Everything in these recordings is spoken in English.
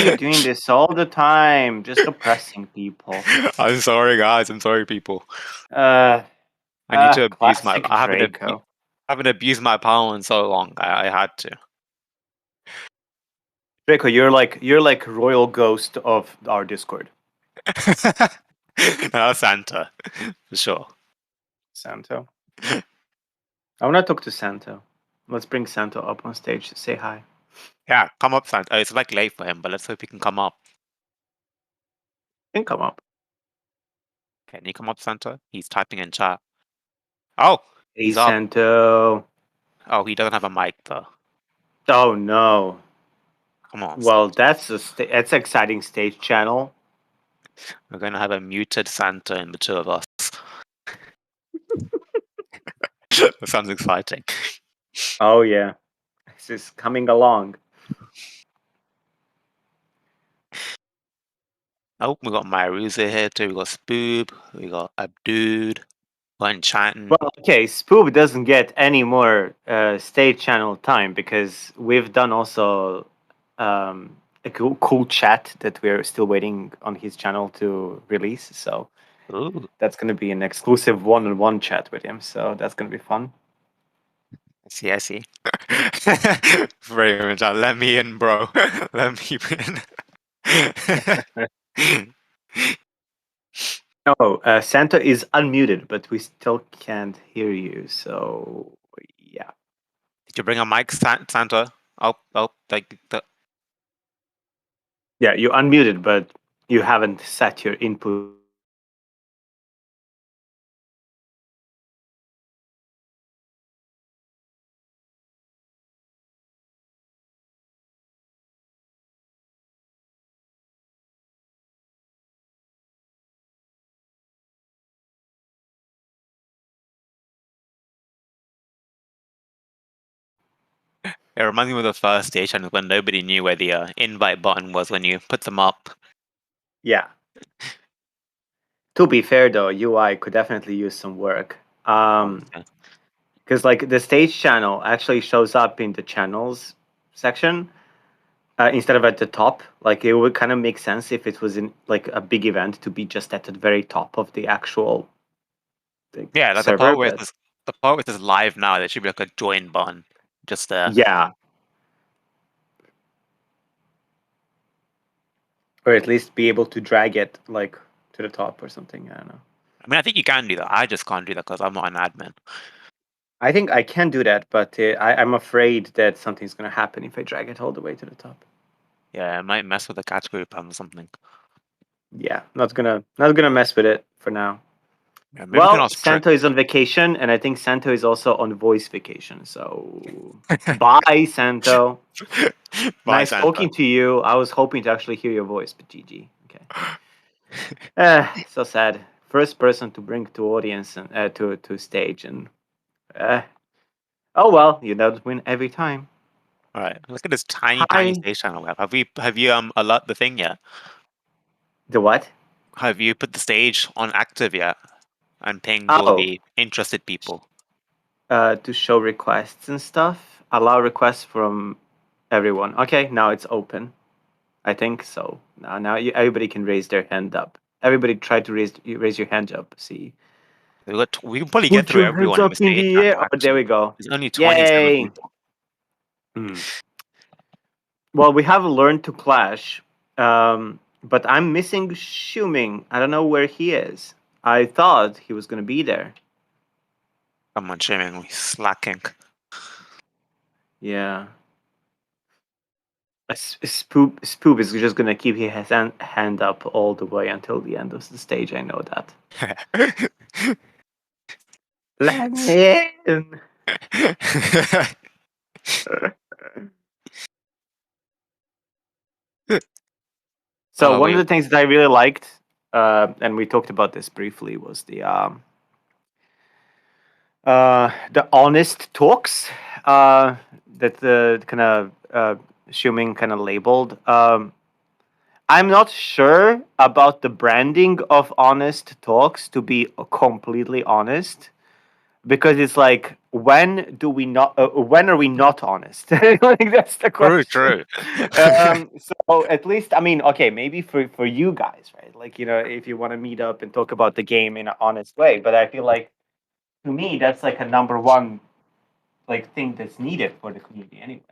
you doing this all the time? Just oppressing people. I'm sorry, guys. I'm sorry, people. Uh, I need to abuse my. classic I Draco. haven't abused my power in so long. I had to. Draco, you're like royal ghost of our Discord. No, Santa, for sure. Santo. I want to talk to Santo. Let's bring Santo up on stage to say hi. Yeah, come up, Santa. It's like late for him, but let's hope he can come up. Can come up. Can you come up, Santa? He's typing in chat. Oh, Hey, he's up. Santo. Oh, he doesn't have a mic though. Oh no. Come on. Well, that's that's exciting stage channel. We're gonna have a muted Santa in the two of us. That sounds exciting. Oh yeah, this is coming along. Oh, we got Myruza here too. We got Spoob. We got Abdod. Enchatin. Well, okay, Spoob doesn't get any more stage channel time because we've done also a cool chat that we're still waiting on his channel to release. So Ooh. that's going to be an exclusive one-on-one chat with him. So that's going to be fun. I see. Very much. Let me in, bro. Let me in. Oh, Santa is unmuted, but we still can't hear you. So yeah. Did you bring a mic, Santa? Oh, like the. Yeah, you unmuted, but you haven't set your input. It reminds me of the first station when nobody knew where the invite button was when you put them up. Yeah. To be fair, though, UI could definitely use some work. Because like the stage channel actually shows up in the channels section instead of at the top. Like it would kind of make sense if it was in like a big event to be just at the very top of the actual Yeah, like server. the part where it says live now, there should be like a join button just there. Yeah. Or at least be able to drag it like to the top or something. I don't know. I mean, I think you can do that. I just can't do that because I'm not an admin. I think I can do that, but I'm afraid that something's going to happen if I drag it all the way to the top. Yeah, it might mess with the category panel or something. Yeah, not gonna mess with it for now. Yeah, maybe we can ask Santo is on vacation, and I think Santo is also on voice vacation. So bye, Santo. Bye, Nice Santa. talking to you. I was hoping to actually hear your voice, but GG. Okay. So sad. First person to bring to audience and to stage, and oh well, you don't win every time. All right, look at this tiny stage channel we have. Have you alert the thing yet? The what? Have you put the stage on active yet and pinged all the interested people? To show requests and stuff. Allow requests from everyone. Okay, now it's open. I think so. Now everybody can raise their hand up. Everybody try to raise your hand up. See. We can probably get through everyone Hands up in the air. Oh, there we go. There's only 27 people. Well, we have learned to clash, but I'm missing Shuming. I don't know where he is. I thought he was gonna be there. Come on, Shuming, we're slacking. Yeah. Spoob is just gonna keep his hand up all the way until the end of the stage. I know that. Let me in. So one of the things that I really liked, and we talked about this briefly, was the honest talks that the kind of Shuming kind of labeled. I'm not sure about the branding of honest talks, to be completely honest. because it's like, when do we not? When are we not honest? Like, that's the True, question. true. So at least, I mean, okay, maybe for you guys, right? Like, if you want to meet up and talk about the game in an honest way, but I feel like, to me, that's like a number one, like, thing that's needed for the community anyway.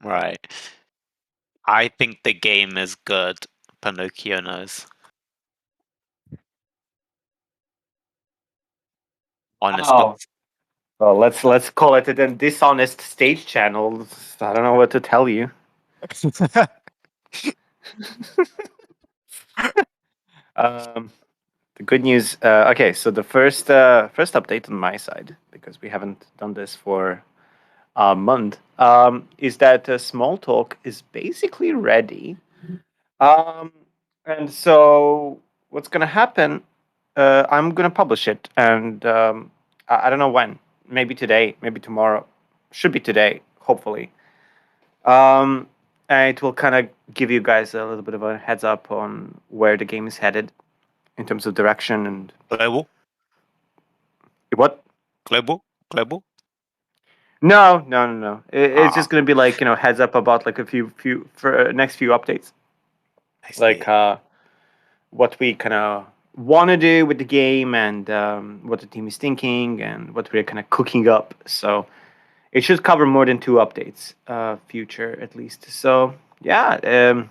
Right. I think the game is good. Pinocchio knows. Honest. Oh, well, let's call it a then dishonest stage channel. I don't know what to tell you. The good news. Okay, so the first update on my side, because we haven't done this for a month, is that Small Talk is basically ready. Um, and so what's gonna happen? I'm gonna publish it, and I don't know when. Maybe today, maybe tomorrow. Should be today, hopefully. And it will kind of give you guys a little bit of a heads up on where the game is headed in terms of direction and Global? what. Global? No. It's just Ah, gonna be like, heads up about like a few for next few updates, I see. like what we kind of want to do with the game, and what the team is thinking, and what we're kind of cooking up. So it should cover more than two updates, future at least. So yeah,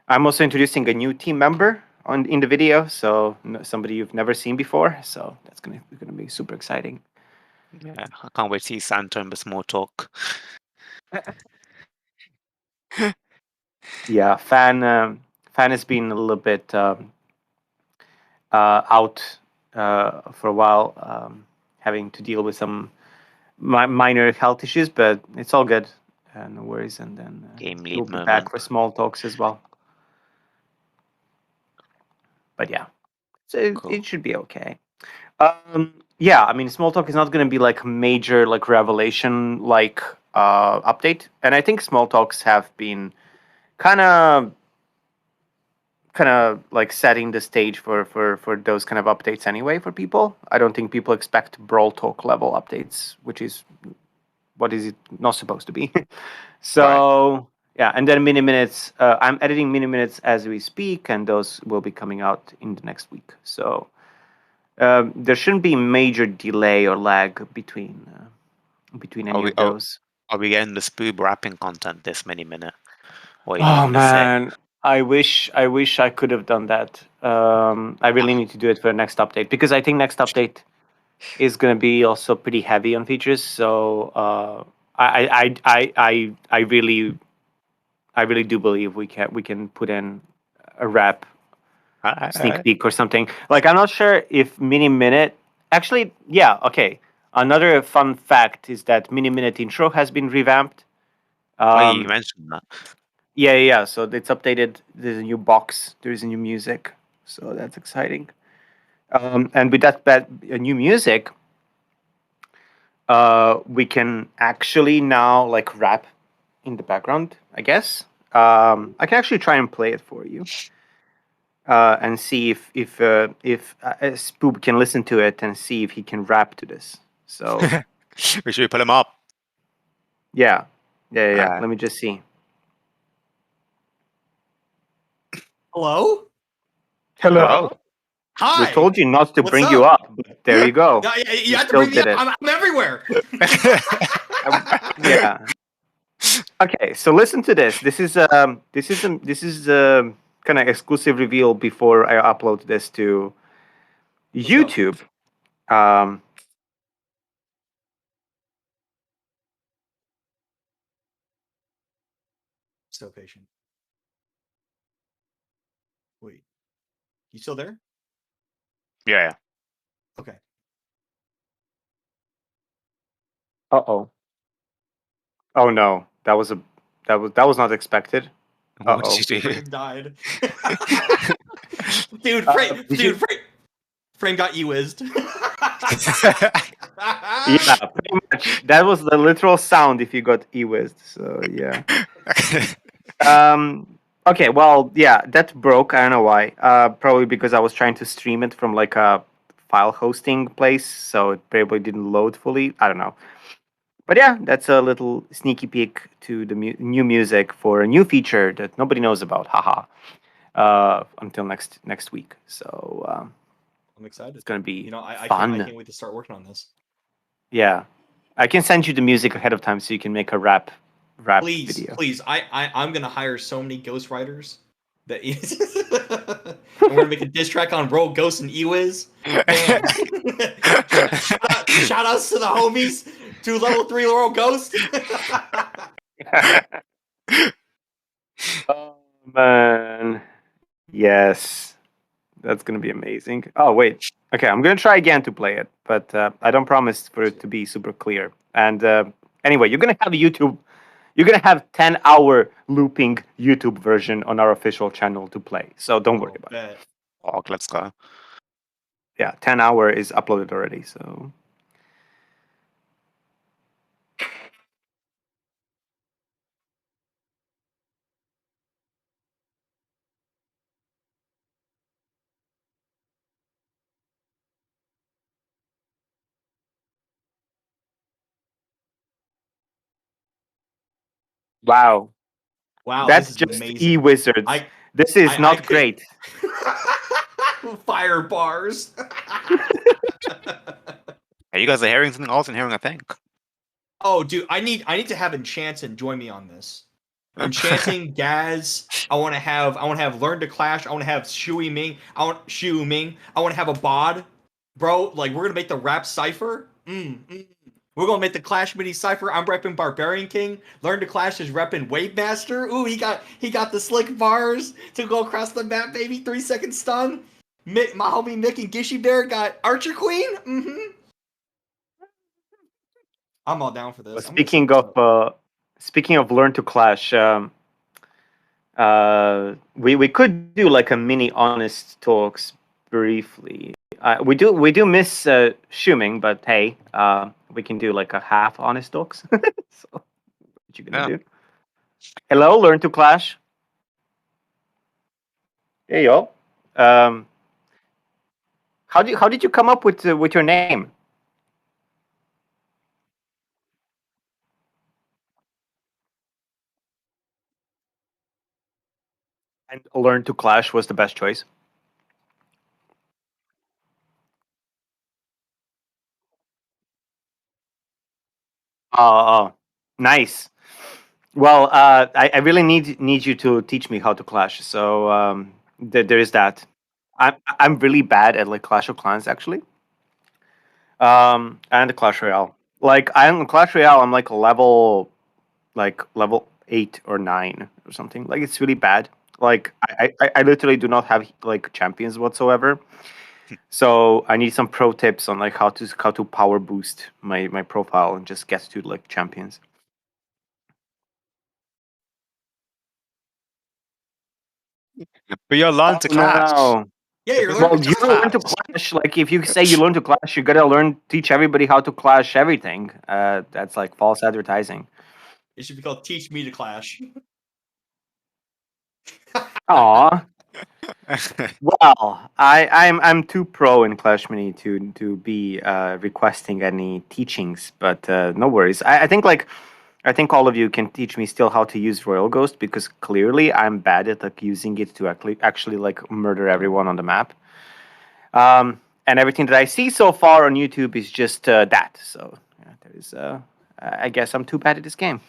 I'm also introducing a new team member in the video, so somebody you've never seen before. So that's gonna be super exciting. Yeah, I can't wait to see Santa and the small talk. Yeah, fan has been a little bit out for a while, having to deal with some minor health issues, but it's all good. No worries. And then Game he'll lead be back moment. for small talks as well. But yeah, so it Cool. should be okay. Yeah, I mean, small talk is not going to be like major, like revelation, like update. And I think small talks have been kind of like setting the stage for those kind of updates anyway for people. I don't think people expect brawl talk level updates, which is what is it not supposed to be. Right. So yeah, and then mini minutes. I'm editing mini minutes as we speak, and those will be coming out in the next week. So there shouldn't be major delay or lag between Are any we of those. are we getting the Spoob rapping content this many minute? What are you Oh gonna say? man, I wish I could have done that. I really need to do it for the next update, because I think next update is going to be also pretty heavy on features. So I really do believe we can put in a rap sneak Uh, peek or something. Like, I'm not sure if Mini Minute. Actually, yeah, okay. Another fun fact is that Mini Minute intro has been revamped. oh, you Um, mentioned that. yeah. So it's updated. There's a new box. There's a new music. So that's exciting. And with that new music, we can actually now like rap in the background, I guess. I can actually try and play it for you, and see if Spoob can listen to it and see if he can rap to this. So Should we put him up? yeah. Let me just see. Hello? Hello. Hi. We told you not to What's bring up? you up, but there you go. No, you You have to still bring me did up. it. I'm everywhere. Yeah. Okay, so listen to this. This is kind of exclusive reveal before I upload this to Let's go. YouTube. Um, So patient. Wait, you still there? Yeah. Okay. uh-oh. Oh no. That was not expected. What did Uh-oh. you do? Frame died. Dude, Did you? Frame got e-whizzed. Yeah, pretty much. That was the literal sound if you got e-whizzed. So yeah. Okay, well, yeah, that broke. I don't know why. Probably because I was trying to stream it from like a file hosting place, so it probably didn't load fully. I don't know. But yeah, that's a little sneaky peek to the new music for a new feature that nobody knows about. Haha. Until next week. So I'm excited. it's gonna be I fun. can't wait to start working on this. Yeah, I can send you the music ahead of time so you can make a rap video. Please. I'm gonna hire so many ghostwriters that we're gonna make a diss track on Rogue Ghost and Ewiz. Damn. shout outs to the homies, to level 3 Rogue Ghost. Oh man, yes, that's gonna be amazing. Oh wait, okay, I'm gonna try again to play it, but I don't promise for it to be super clear. And anyway, you're gonna have YouTube. You're gonna have 10-hour looping YouTube version on our official channel to play. So don't worry about it. Oh, let's go. Yeah, 10-hour is uploaded already. So wow, Wow, that's this is just amazing. e-wizards. This is not great. Fire bars. Hey, you guys are hearing something? I wasn't hearing a thing. Oh, dude, I need to have Enchantin join me on this. Enchanting, Gaz. I want to have Learn to Clash. I want to have Shui Ming. I want to have a bod, bro. Like we're gonna make the rap cipher. We're gonna make the Clash mini cipher. I'm repping Barbarian King. Learn to Clash is repping Wave Master. Ooh, he got the slick bars to go across the map, baby. 3-second stun. Mick, my homie Mick and Gishy Bear got Archer Queen. I'm all down for this. Speaking of Learn to Clash, we could do like a mini honest talks briefly. We do miss Shuming, but hey, we can do like a half honest talks. So what you gonna do? Hello, Learn to Clash. Hey yo. How did you come up with your name? And Learn to Clash was the best choice. Oh, nice. Well, I really need you to teach me how to Clash. So there is that. I'm really bad at like Clash of Clans actually. And Clash Royale. Like I'm Clash Royale. I'm like level 8 or 9 or something. Like it's really bad. Like I literally do not have like champions whatsoever. So I need some pro tips on like how to power boost my profile and just get to like champions. But you're learn to Clash. No. Yeah, you're Well, learning you learn to Clash. Like if you say you learn to Clash, you gotta teach everybody how to Clash everything. That's like false advertising. It should be called Teach Me to Clash. Aw. Well, I'm too pro in Clash Mini to be requesting any teachings, but no worries. I think all of you can teach me still how to use Royal Ghost because clearly I'm bad at like using it to actually like murder everyone on the map. And everything that I see so far on YouTube is just that. So yeah, there is. I guess I'm too bad at this game.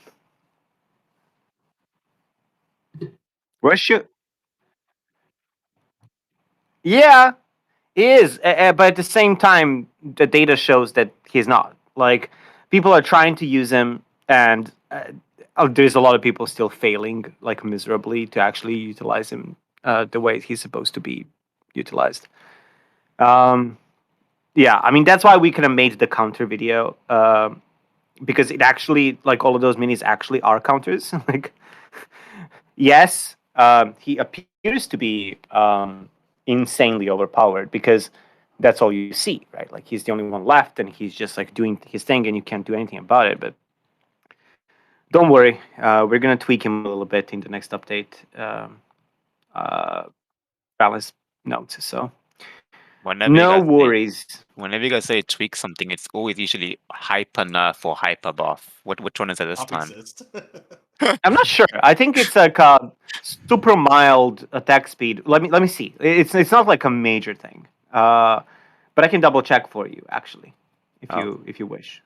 Where's you? Yeah, he is, but at the same time, the data shows that he's not. Like people are trying to use him, and there's a lot of people still failing like miserably to actually utilize him the way he's supposed to be utilized. Yeah, I mean that's why we kind of made the counter video because it actually like all of those minis actually are counters. Like, yes, he appears to be insanely overpowered because that's all you see, right? Like he's the only one left, and he's just like doing his thing, and you can't do anything about it. But don't worry, we're gonna tweak him a little bit in the next update. Balance notes. So Whenever No you guys worries. whenever you guys say tweak something, it's always usually hyper nerf or hyper buff. Which one is it this Top time? exist. I'm not sure. I think it's like a super mild attack speed. Let me see. It's not like a major thing. But I can double check for you actually, if you wish.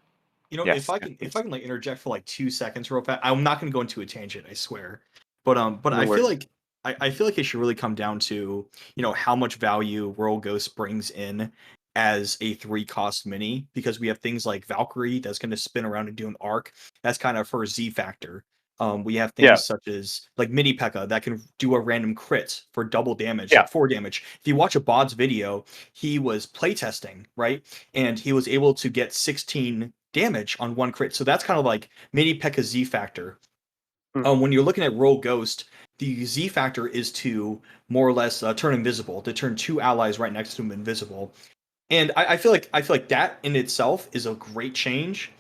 You know, Yes, if I can like interject for like 2 seconds real fast, I'm not going to go into a tangent, I swear. But No I feel worries. like I feel like it should really come down to how much value World Ghost brings in as a 3-cost mini, because we have things like Valkyrie that's going to spin around and do an arc. That's kind of for Z factor. We have Yeah. things such as like Mini P.E.K.K.A that can do a random crit for double damage, Yeah. like 4 damage. If you watch Abdod's video, he was playtesting, right? And he was able to get 16 damage on 1 crit. So that's kind of like Mini P.E.K.K.A Z factor. When you're looking at Roll Ghost, the Z factor is to more or less turn invisible, to turn 2 allies right next to him invisible. And I feel like that in itself is a great change.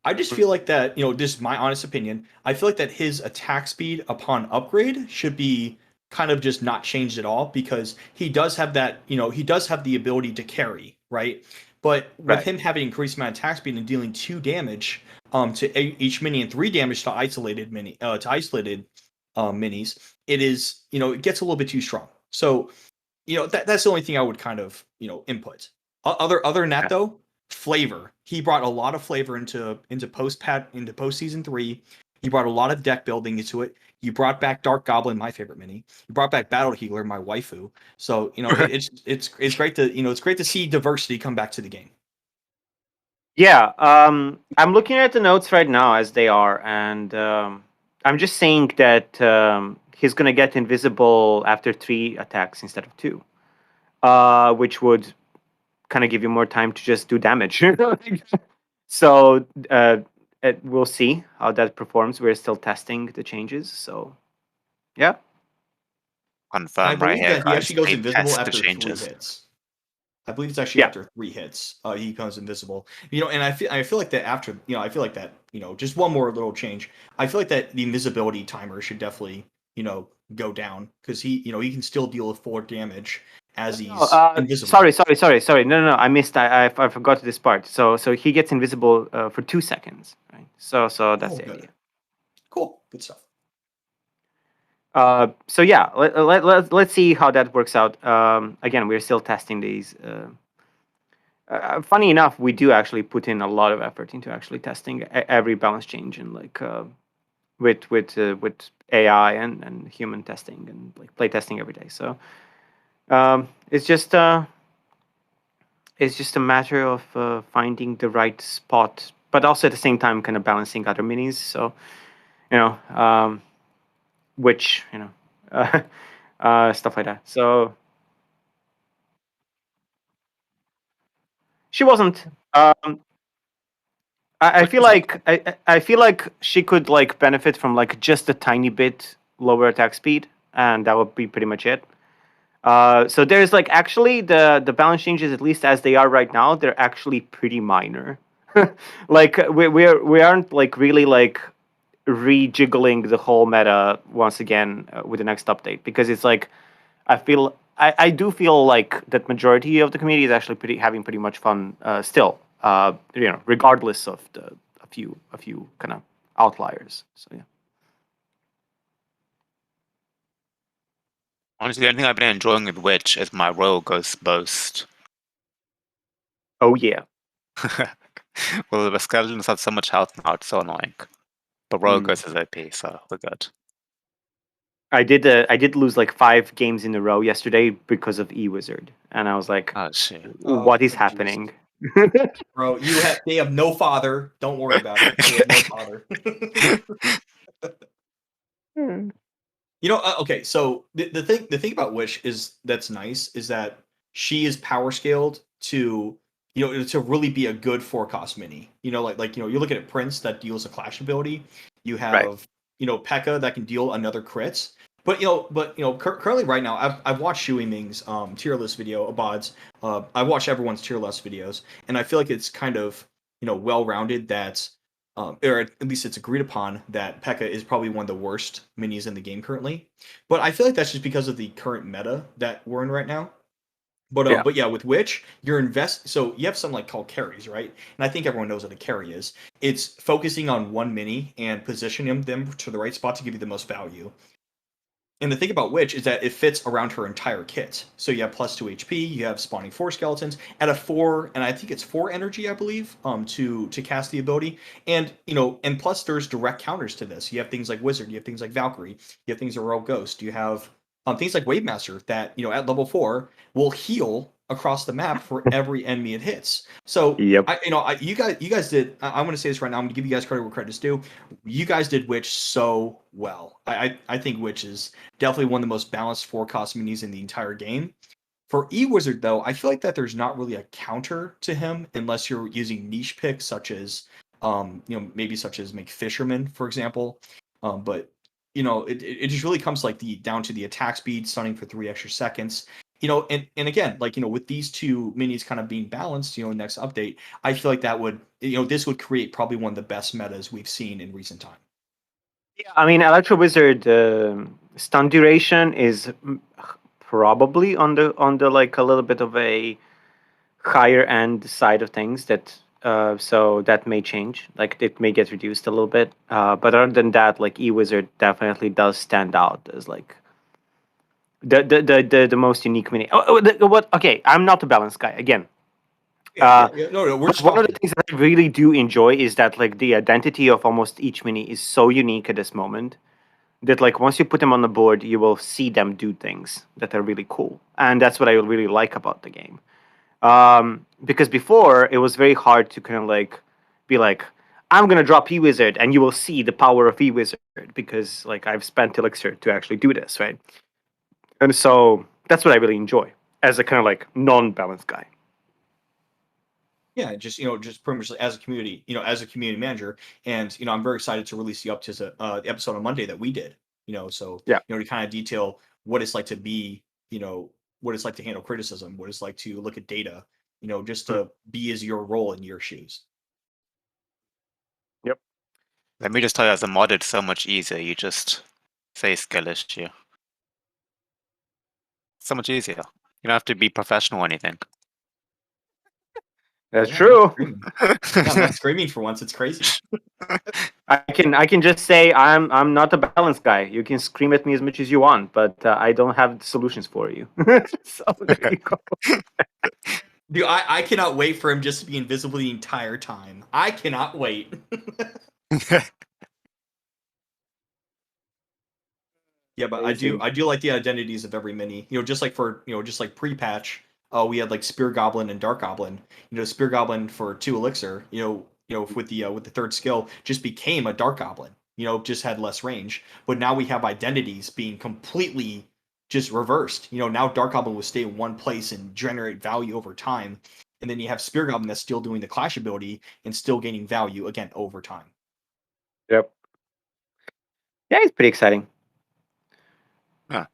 I just feel like that, this is my honest opinion. I feel like that his attack speed upon upgrade should be kind of just not changed at all, because he does have that, he does have the ability to carry, right? But with Right. him having increased amount of attack speed and dealing 2 damage to each mini and 3 damage to isolated minis, it is, it gets a little bit too strong. So, that's the only thing I would kind of, input. Other than that, though, flavor. He brought a lot of flavor into postseason 3. He brought a lot of deck building into it. You brought back Dark Goblin, my favorite mini. You brought back Battle Healer, my waifu. So it's great to it's great to see diversity come back to the game. Yeah. I'm looking at the notes right now as they are, and I'm just saying that he's gonna get invisible after 3 attacks instead of 2, which would kind of give you more time to just do damage. So we'll see how that performs. We're still testing the changes, so yeah. confirm I right believe here, that he guys. actually goes They invisible test the after 3 changes. hits. I believe it's actually Yeah. after 3 hits. He becomes invisible. And I feel like that after I feel like that just one more little change. I feel like that the invisibility timer should definitely go down, because he he can still deal with 4 damage as he's invisible. Sorry. No. I missed. I forgot this part. So he gets invisible for 2 seconds, right? So that's the good. idea. Cool, good stuff. So yeah, let's see how that works out. Again, we're still testing these. Funny enough, we do actually put in a lot of effort into actually testing every balance change, and like with AI and human testing and like play testing every day. So it's just a matter of finding the right spot, but also at the same time kind of balancing other minis. So which stuff like that. So she wasn't. I feel like I feel like she could like benefit from like just a tiny bit lower attack speed, and that would be pretty much it. So there's like actually the balance changes, at least as they are right now, they're actually pretty minor. Like we aren't like really like rejiggling the whole meta once again with the next update, because it's like I do feel like that majority of the community is actually having pretty much fun still. Regardless of a few kind of outliers. So yeah. Honestly, the only thing I've been enjoying with Witch is my Royal Ghost boast. Oh yeah. Well, the skeletons have so much health now, it's so annoying. But Royal Ghost is OP, so we're good. I did lose like 5 games in a row yesterday because of E-Wizard, and I was like, oh shit, what is geez. happening? Bro, they have no father. Don't worry about it. They have no father. Okay, so the thing about Wish that's nice is that she is power scaled to to really be a good 4-cost mini. You're looking at Prince that deals a clash ability. You have Right. P.E.K.K.A that can deal another crits. But currently right now I've watched Shui Ming's tier list video, Abod's. I watch everyone's tier list videos, and I feel like it's kind of well rounded, that or at least it's agreed upon that P.E.K.K.A is probably one of the worst minis in the game currently. But I feel like that's just because of the current meta that we're in right now. But yeah, with Witch, so you have something like called carries, right? And I think everyone knows what a carry is. It's focusing on one mini and positioning them to the right spot to give you the most value. And the thing about Witch is that it fits around her entire kit. So you have +2 HP, you have spawning 4 skeletons at a 4, and I think it's 4 energy, I believe, to cast the ability. And and plus there's direct counters to this. You have things like Wizard, you have things like Valkyrie, you have things like Royal Ghost, you have things like Wavemaster that at level 4 will heal across the map for every enemy it hits. So Yep. you guys did. I'm going to say this right now. I'm going to give you guys credit where credit's due. You guys did Witch so well. I think Witch is definitely one of the most balanced 4-cost minis in the entire game. For E-Wizard, though, I feel like that there's not really a counter to him unless you're using niche picks such as, maybe such as make Fisherman, for example. But it just really comes like down to the attack speed, stunning for 3 extra seconds. And again, like with these two minis kind of being balanced, next update, I feel like that would this would create probably one of the best metas we've seen in recent time. Yeah, I mean, Electro Wizard stun duration is probably on the like a little bit of a higher end side of things. So that may change. Like it may get reduced a little bit. But other than that, like E-Wizard definitely does stand out as like the most unique mini. What? Okay, I'm not a balance guy again. No, we're But one of the things that I really do enjoy is that like the identity of almost each mini is so unique at this moment that like once you put them on the board, you will see them do things that are really cool, and that's what I really like about the game. Because before it was very hard to kind of like be like, I'm gonna drop E-Wizard, and you will see the power of E-Wizard because like I've spent Elixir to actually do this, right? And so that's what I really enjoy as a kind of like non-balanced guy. Yeah, just pretty much as a community, as a community manager, and I'm very excited to release the episode on Monday that we did. So Yeah. To kind of detail what it's like to be, what it's like to handle criticism, what it's like to look at data, just to be as your role in your shoes. Yep. Let me just tell you, as a mod, it's so much easier. You just say skill issue. So much easier. You don't have to be professional or anything. That's Yeah, true. I'm not screaming for once. It's crazy. I can just say I'm not a balanced guy. You can scream at me as much as you want, but I don't have solutions for you. So there you go. Dude, I cannot wait for him just to be invisible the entire time. I cannot wait. Yeah, but Amazing. I do like the identities of every mini. Just like just like pre-patch, we had like Spear Goblin and Dark Goblin. Spear Goblin for 2 elixir, with the third skill just became a Dark Goblin. Just had less range. But now we have identities being completely just reversed. Now Dark Goblin will stay in one place and generate value over time. And then you have Spear Goblin that's still doing the clash ability and still gaining value again over time. Yep. Yeah, it's pretty exciting. Yeah.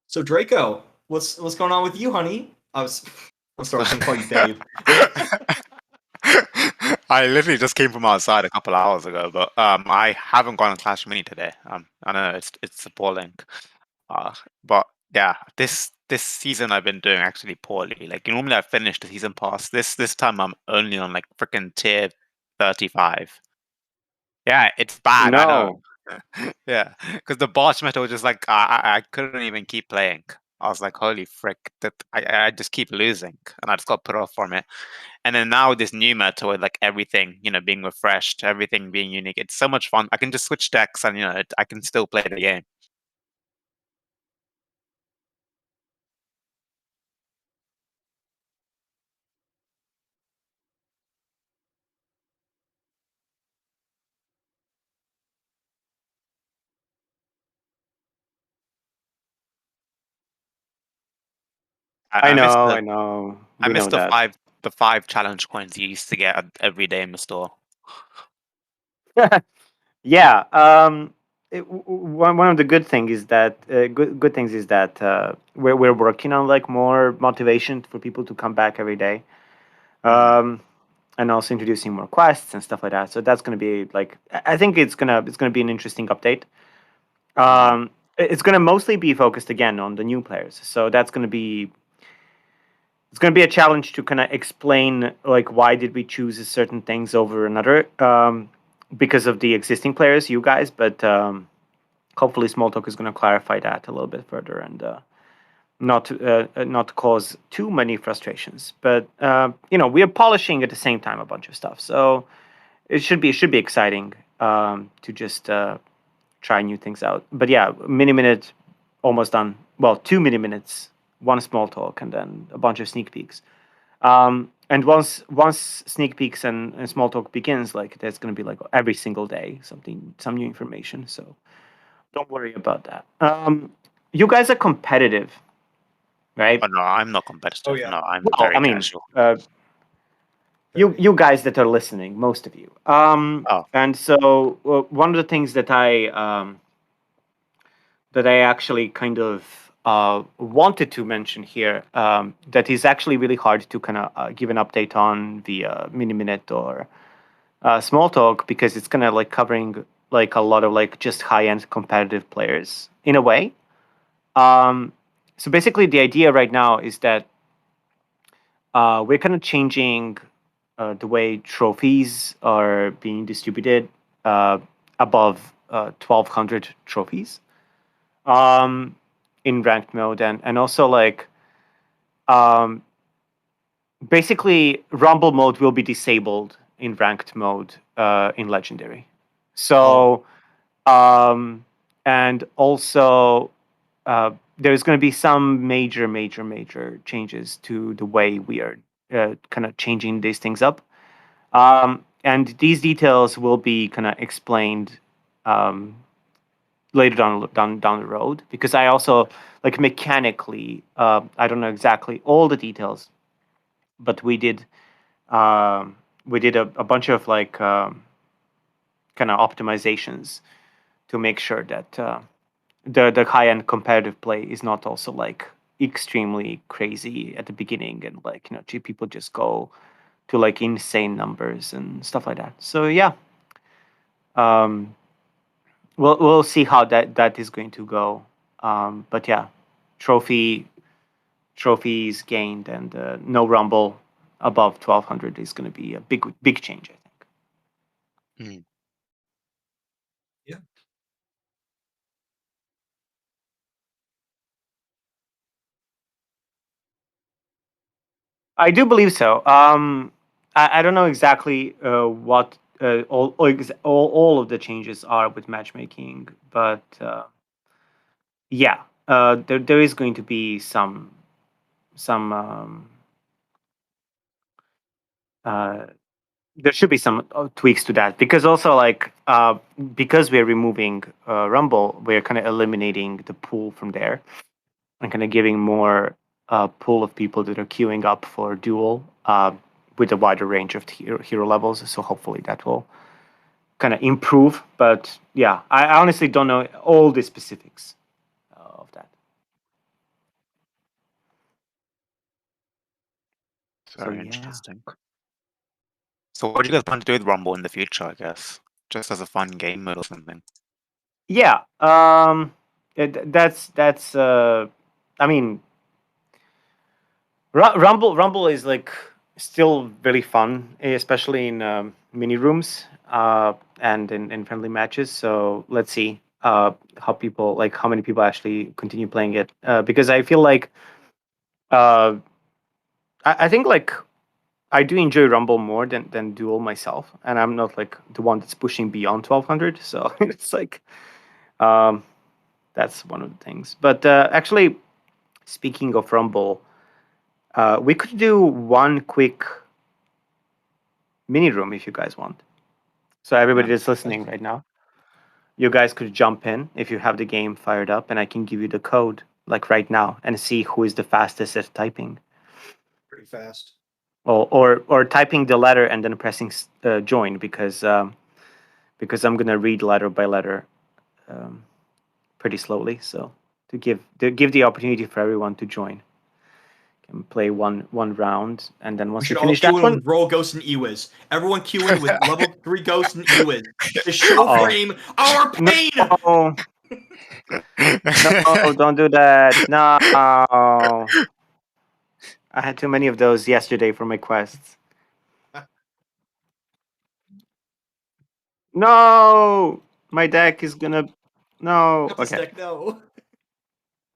So Draco, what's going on with you, honey? I'm sorry, I was gonna call you babe. I literally just came from outside a couple hours ago, but I haven't gone on Clash Mini today. I know it's appalling. But yeah, this season I've been doing actually poorly. Like normally I finish the season pass. This time I'm only on like freaking tier 35. Yeah, it's bad. I know. No. Yeah, because the boss meta was just like I couldn't even keep playing. I was like, holy frick, that I just keep losing, and I just got put off from it. And then now this new meta with like everything, being refreshed, everything being unique. It's so much fun. I can just switch decks, and I can still play the game. I I miss know, the I know. I We miss know that. the five challenge coins you used to get every day in the store. Yeah. One of the good things is that good things is that we're working on like more motivation for people to come back every day, and also introducing more quests and stuff like that. So that's gonna be like I think it's gonna be an interesting update. it's going to mostly be focused again on the new players. So that's going to be a challenge to kind of explain like why did we choose certain things over another because of the existing players, you guys. But hopefully, Smalltalk is going to clarify that a little bit further and not cause too many frustrations. But we are polishing at the same time a bunch of stuff, so it should be exciting to just try new things out. But yeah, mini minute almost done. Well, 2 mini minutes, one small talk, and then a bunch of sneak peeks. And once sneak peeks and small talk begins, like there's gonna be like every single day some new information. So don't worry about that. You guys are competitive, right? Oh, no, I'm not competitive. Oh, yeah. No, I'm Well, very I mean, casual. you guys that are listening, most of you. Oh. And so one of the things that I actually kind of wanted to mention here that is actually really hard to kind of give an update on via mini minute or small talk, because it's kind of like covering like a lot of like just high end competitive players in a way. So basically, the idea right now is that we're kind of changing the way trophies are being distributed above 1,200 trophies in ranked mode, and also like basically Rumble mode will be disabled in ranked mode in Legendary. So and also there's going to be some major changes to the way we are kind of changing these things up. And these details will be kind of explained later down the road, because I also like mechanically I don't know exactly all the details, but we did a bunch of like kind of optimizations to make sure that the high end competitive play is not also like extremely crazy at the beginning, and like people just go to like insane numbers and stuff like that. So yeah, we'll see how that is going to go. But yeah, trophies gained and no rumble above 1,200 is going to be a big change, I think. Mm. Yeah. I do believe so. I don't know exactly what all of the changes are with matchmaking, but yeah, there is going to be some there should be some tweaks to that, because also like because we're removing Rumble, we're kind of eliminating the pool from there and kind of giving more pool of people that are queuing up for duel with a wider range of hero levels. So hopefully that will kind of improve. But yeah, I honestly don't know all the specifics of that. Very Yeah. interesting. So what do you guys plan to do with Rumble in the future, I guess? Just as a fun game mode or something? Yeah, that's I mean, Rumble is like still very fun, especially in mini rooms and in friendly matches. So let's see how many people actually continue playing it, because I feel like I think like I do enjoy Rumble more than Duel myself, and I'm not like the one that's pushing beyond 1,200. So it's like that's one of the things. But actually, speaking of Rumble, we could do one quick mini room if you guys want. So everybody that's listening right now, you guys could jump in if you have the game fired up, and I can give you the code like right now and see who is the fastest at typing. Pretty fast. Or typing the letter and then pressing join, because I'm gonna read letter by letter pretty slowly. So to give the opportunity for everyone to join. Can play one round, and then once We we should all finish queue that in one, with Royal Ghost and Ewiz. Everyone queue in with level 3 Ghost and Ewiz. To show Uh-oh. frame our pain. no, No, don't do that. No. I had too many of those yesterday for my quests. No! My deck is gonna. No. Not this Okay. deck, no.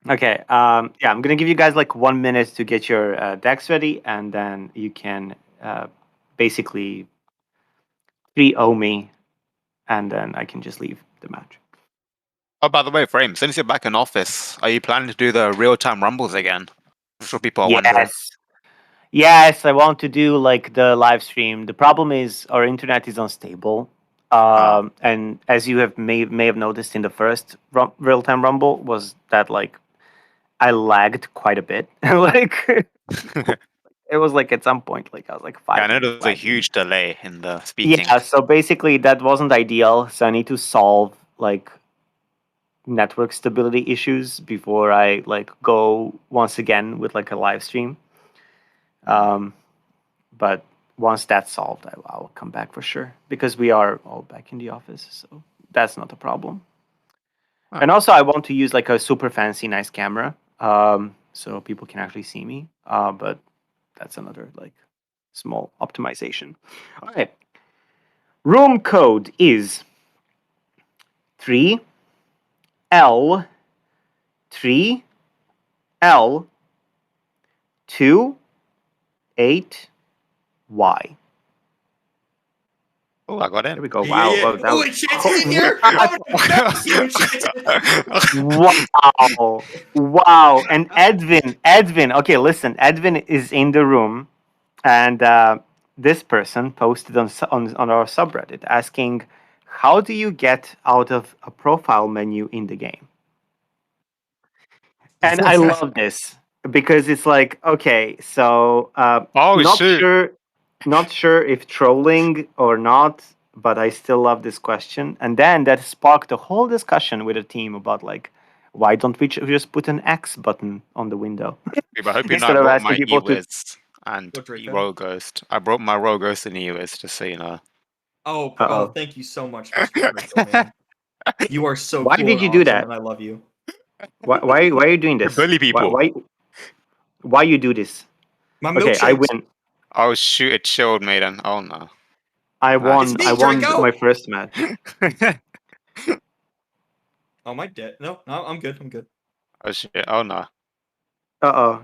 Okay. Yeah, I'm gonna give you guys like 1 minute to get your decks ready, and then you can basically 3-0 me, and then I can just leave the match. Oh, by the way, Frame, since you're back in office, are you planning to do the real-time rumbles again? I'm sure people are wondering. Yes, I want to do like the live stream. The problem is our internet is unstable. And as you may have noticed in the first real time rumble, was that like I lagged quite a bit. Like it was like at some point, like I was like 5 Yeah, I know minutes there was a lagging. huge delay in the speaking. Yeah, so basically that wasn't ideal. So I need to solve like network stability issues before I like go once again with like a live stream. But once that's solved, I'll come back for sure because we are all back in the office, so that's not a problem. Oh. And also, I want to use like a super fancy, nice camera, so people can actually see me. But that's another like small optimization. All right. Room code is 3L3L28Y. Oh, I got in. There we go. Yeah, Wow. yeah. Oh, that Oh, was... Enchantin's in here. I'm gonna mess you, Enchantin. Wow. Wow. And Edwin. Okay, listen. Edwin is in the room, and this person posted on our subreddit asking, "How do you get out of a profile menu in the game?" And I love this because it's like, okay, so Oh, not shoot. sure if trolling or not, but I still love this question. And then that sparked a whole discussion with a team about like, why don't we just put an X button on the window I hope you know I instead of brought asking my people to? E-Wiz and What, Draco? Rogue Ghost. I brought my Rogue Ghost and E-Wiz, just so you know. Oh, thank you so much, Mr. Draco, man. You are so Why cool did and you do awesome, that? and I love you. Why are you doing You this? bully people. Why you do this? My Okay, I milkshakes. win. Oh, shoot, it chilled, Maiden. Oh, no. I Nice. won. me, I won Draco! my first match. Oh, my dead. No, I'm good. I'm good. Oh, shit. Oh, no. Oh.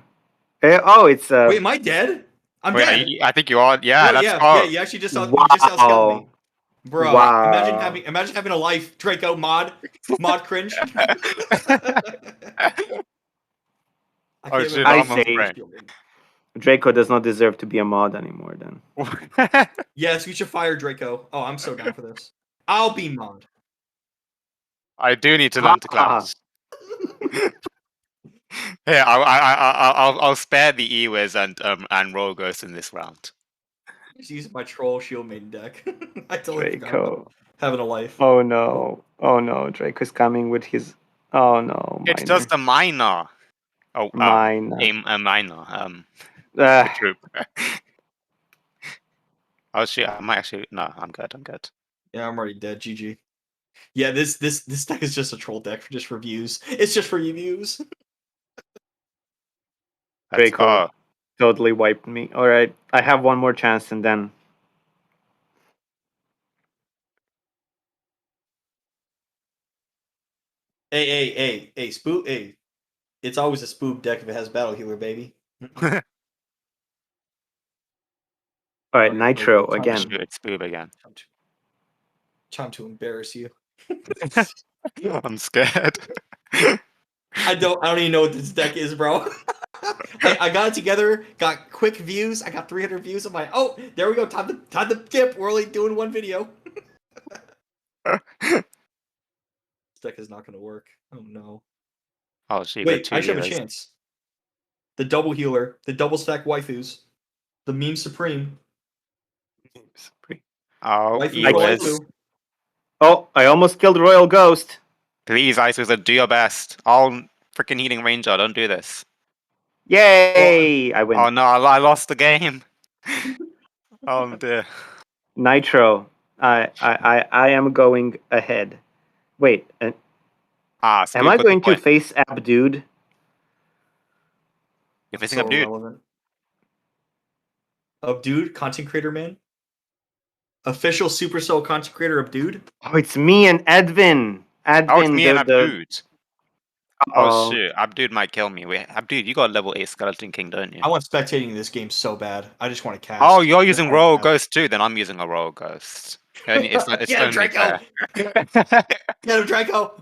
It's Wait, am I dead? I'm Wait, dead. I think you are. Yeah, Bro, let's yeah, go. you actually just you just outscaled me. Bro, Wow. imagine having a life, Draco mod cringe. Oh, shit, I I'm on say frame. Draco does not deserve to be a mod anymore then. Yes, we should fire Draco. Oh, I'm so down for this. I'll be mod. I do need to learn to clash. Yeah, I'll spare the E-Wiz and Rogue Ghost in this round. Just use my troll shield maiden deck. I totally forgot Draco. about having a life. Oh no. Draco's coming with his... Oh no, It's just a minor. Oh, Minor. a minor. Troop. Oh shit! I might actually. No, I'm good. I'm good. Yeah, I'm already dead. GG. Yeah, this deck is just a troll deck for just reviews. It's just for reviews. Draco totally wiped me. Alright, I have one more chance and then... Hey, Spoob. Hey, it's always a Spoob deck if it has Battle Healer, baby. Alright, Nitro again. Shoot, it's Spoob again. Time to embarrass you. I'm scared. I don't even know what this deck is, bro. I got it together, got quick views. I got 300 views. I'm like, oh, there we go. Time to dip. We're only doing one video. This deck is not going to work. Oh no. Oh shit! Wait, I should have a chance. The double healer, the double stack waifus, the meme supreme. Oh, waifu. Oh, I almost killed Royal Ghost. Please, Icewiz, do your best. All freaking healing ranger. Don't do this. Yay! I win. Oh no! I lost the game. Oh dear. Nitro. I am going ahead. Wait. Ah, Am Spoob I got the going to point. face Abdod? You're facing So Abdod. irrelevant. Abdod, content creator man. Official Supercell content creator Abdod. Oh, it's me and Edwin. Oh, it's Edwin, me and the Abdod. Oh oh, shoot, Abdod might kill me. Wait, Abdod, you got a level 8 Skeleton King, don't you? I want spectating this game so bad. I just want to cast. Oh, you're using I wanna Royal cast. Ghost too? Then I'm using a Royal Ghost. And it's Get him, only Draco! fair. Get him, Draco!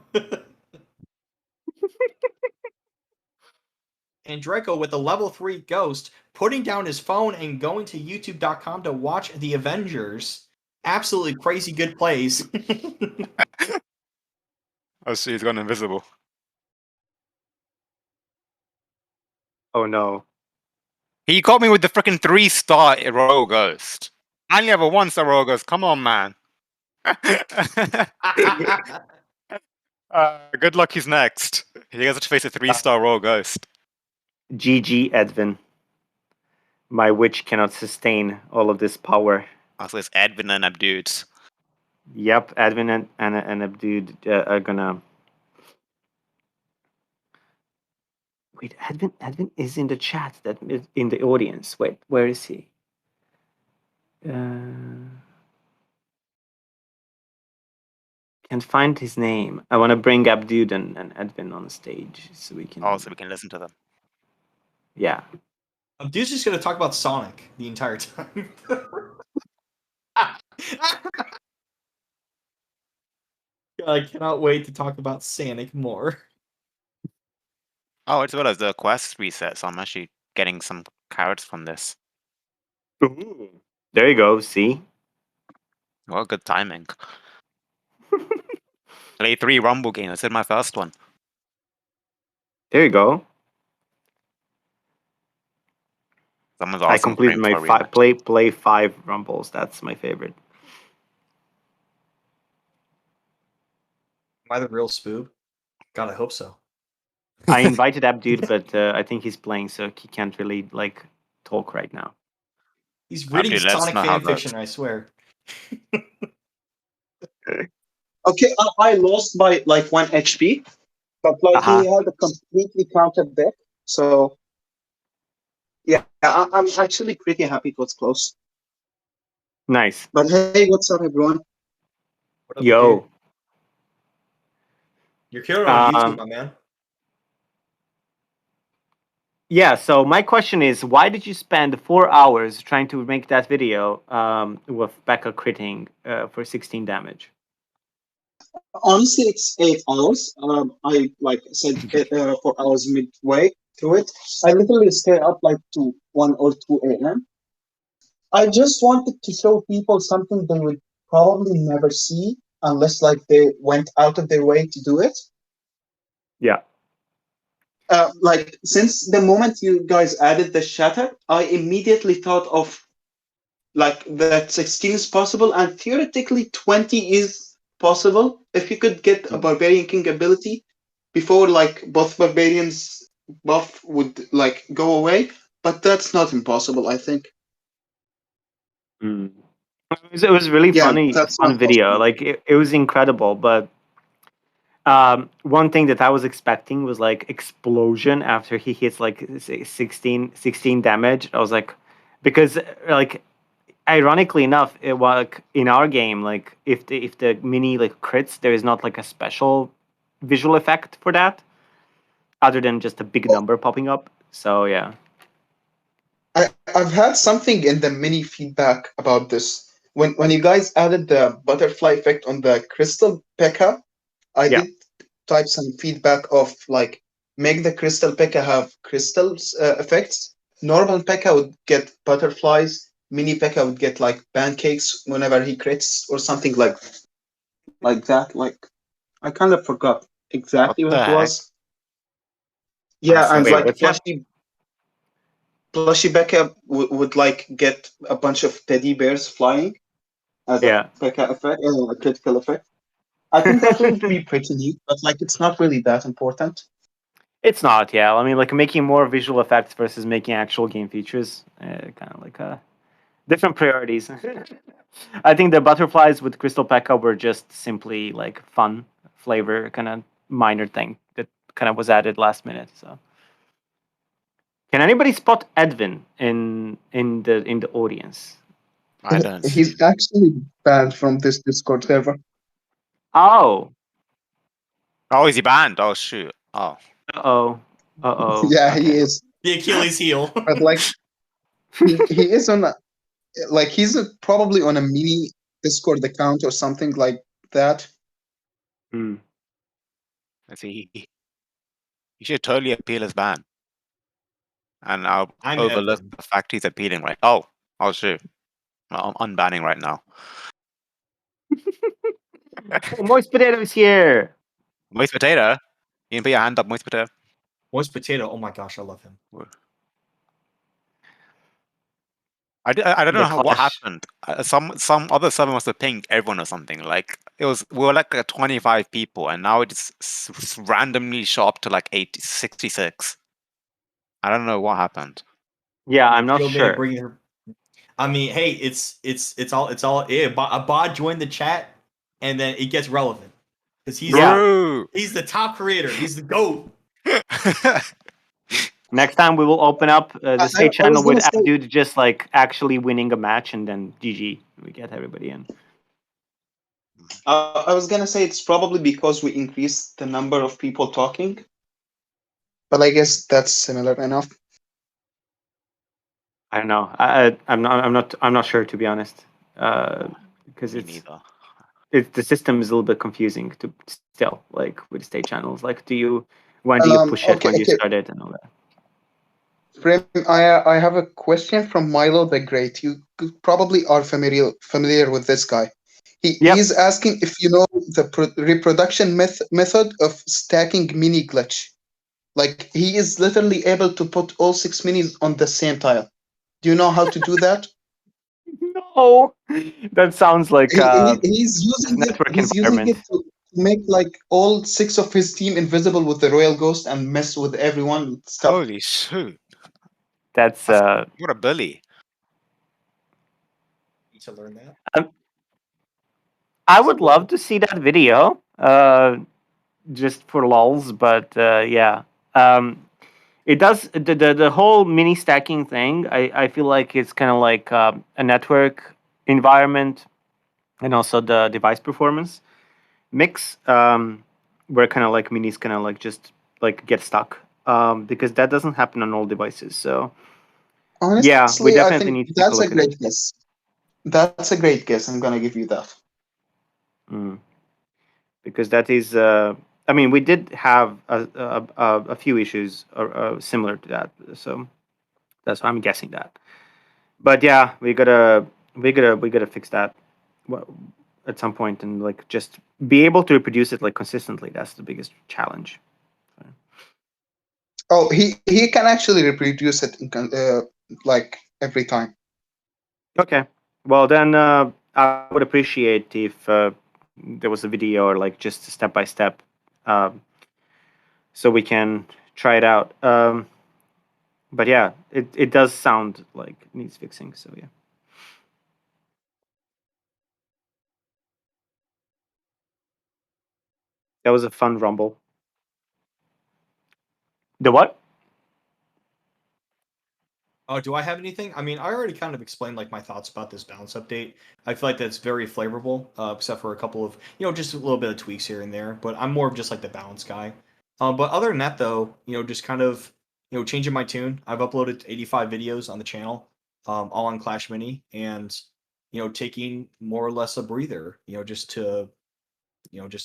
And Draco with a level 3 ghost, putting down his phone and going to youtube.com to watch the Avengers. Absolutely crazy good plays. Oh shit, he's gone invisible. oh no. He got me with the freaking 3-star Royal Ghost. I only have a 1-star Royal Ghost. Come on, man. Good luck. He's next. He has to face a 3-star Royal Ghost. GG, Edwin. My witch cannot sustain all of this power. Also, it's Edwin and Abdud. Yep, Edwin and Abdod are gonna. Wait, Edwin is in the chat. That is in the audience. Wait, where is he? Can't find his name. I want to bring Abdod and Edwin on stage so we can. Oh, so we can listen to them. Yeah. Abdud's just going to talk about Sonic the entire time. I cannot wait to talk about Sonic more. Oh, as well as the quest reset, so I'm actually getting some carrots from this. Ooh. There you go. See. Well, good timing. Play 3 Rumble game. I said my first one. There you go. Someone's I asking completed my play 5 rumbles. That's my favorite. Am I the real Spoob? God, I hope so. I invited Abdod, but I think he's playing, so he can't really like talk right now. He's reading Abdud, let us Sonic know how fan it goes. fiction, I swear. Okay, I lost by like 1 HP, but like he had a completely countered deck, so yeah, I'm actually pretty happy it was close. Nice. But hey, what's up, everyone? What up, Yo. dude? You're killing it on YouTube, my man. Yeah, so my question is, why did you spend 4 hours trying to make that video with Becca critting for 16 damage? Honestly, it's 8 hours. I like said 4 hours midway through it. I literally stay up like to 1 or 2 a.m. I just wanted to show people something they would probably never see unless like they went out of their way to do it. Yeah. Like since the moment you guys added the shatter, I immediately thought of like that 16 is possible and theoretically 20 is possible if you could get a Barbarian King ability before like both barbarians buff would like go away, but that's not impossible, I think. It was really funny, fun video. Like it was incredible, but one thing that I was expecting was like explosion after he hits like 16 damage. I was like, because like ironically enough, it was like, in our game, like if the mini like crits, there is not like a special visual effect for that, other than just a big number popping up. So yeah. I've had something in the mini feedback about this. When you guys added the butterfly effect on the crystal P.E.K.K.A, I did type some feedback of like make the crystal P.E.K.K.A have crystals effects. Normal P.E.K.K.A would get butterflies. Mini P.E.K.K.A would get like pancakes whenever he crits or something like that. Like I kind of forgot exactly what it was. Yeah, and like Plushy P.E.K.K.A would like get a bunch of teddy bears flying as a P.E.K.K.A effect, a critical effect. I think that would be pretty neat, but like it's not really that important. It's not, yeah. I mean, like making more visual effects versus making actual game features, kind of like different priorities. I think the butterflies with Crystal P.E.K.K.A were just simply like fun flavor, kind of minor thing that kind of was added last minute. So, can anybody spot Edwin in the audience? I don't see. He's actually banned from this Discord server. Oh, Oh, is he banned? Oh shoot. Oh. uh-oh. Yeah, Okay. he is. The Achilles heel. But like, he is on he's probably on a mini Discord account or something like that. Hmm. Let's see. He should totally appeal his ban. And I'll I'm overlook Edwin. the fact he's appealing right. Oh shoot. Well, I'm unbanning right now. Oh, Moist Potato is here. Moist Potato? You can put your hand up, Moist Potato. Moist Potato. Oh my gosh, I love him. I don't The know what Clash. happened. Some other server must have pinged everyone or something. Like we were like 25 people, and now it just randomly shot up to like 66. I don't know what happened. Yeah, I'm not Field sure. man bringing her. I mean, hey, it's all. Yeah, a bot joined the chat, and then it gets relevant because he's Bro! he's the top creator. He's the GOAT. Next time we will open up the I state was channel with gonna say- Abdod just like actually winning a match, and then GG. We get everybody in. I was gonna say it's probably because we increased the number of people talking, but I guess that's similar enough. I don't know. I'm not sure, to be honest. Because Me it's neither. the system is a little bit confusing to still, like with state channels. Like, when do you push it? When do you start it, and all that? Frame, I have a question from Milo the Great. You probably are familiar with this guy. He's asking if you know the reproduction method of stacking mini glitch. Like, he is literally able to put all 6 minis on the same tile. Do you know how to do that? No, that sounds like He's using network He's using environment. it to make like all 6 of his team invisible with the Royal Ghost and mess with everyone with stuff. Holy shoot. That's What a bully. Need to learn that. I would love to see that video, just for lols. But yeah, it does the whole mini stacking thing. I feel like it's kind of like a network environment, and also the device performance mix, where kind of like minis kind of like just like get stuck, because that doesn't happen on all devices. So Honestly, yeah, we I definitely think need to take a that's a look at it. great guess. That's a great guess. I'm gonna give you that. Because that is, I mean, we did have a few issues similar to that, so that's why I'm guessing that. But yeah, we gotta fix that at some point, and like just be able to reproduce it like consistently. That's the biggest challenge. Oh, he can actually reproduce it like every time. Okay, well then I would appreciate if there was a video or like just step by step, so we can try it out. But yeah, it does sound like it needs fixing. So yeah. That was a fun rumble. The what? Oh, do I have anything? I mean, I already kind of explained like my thoughts about this balance update. I feel like that's very flavorable, except for a couple of just a little bit of tweaks here and there. But I'm more of just like the balance guy. But other than that, though, just kind of changing my tune. I've uploaded 85 videos on the channel, all on Clash Mini, and taking more or less a breather. Just to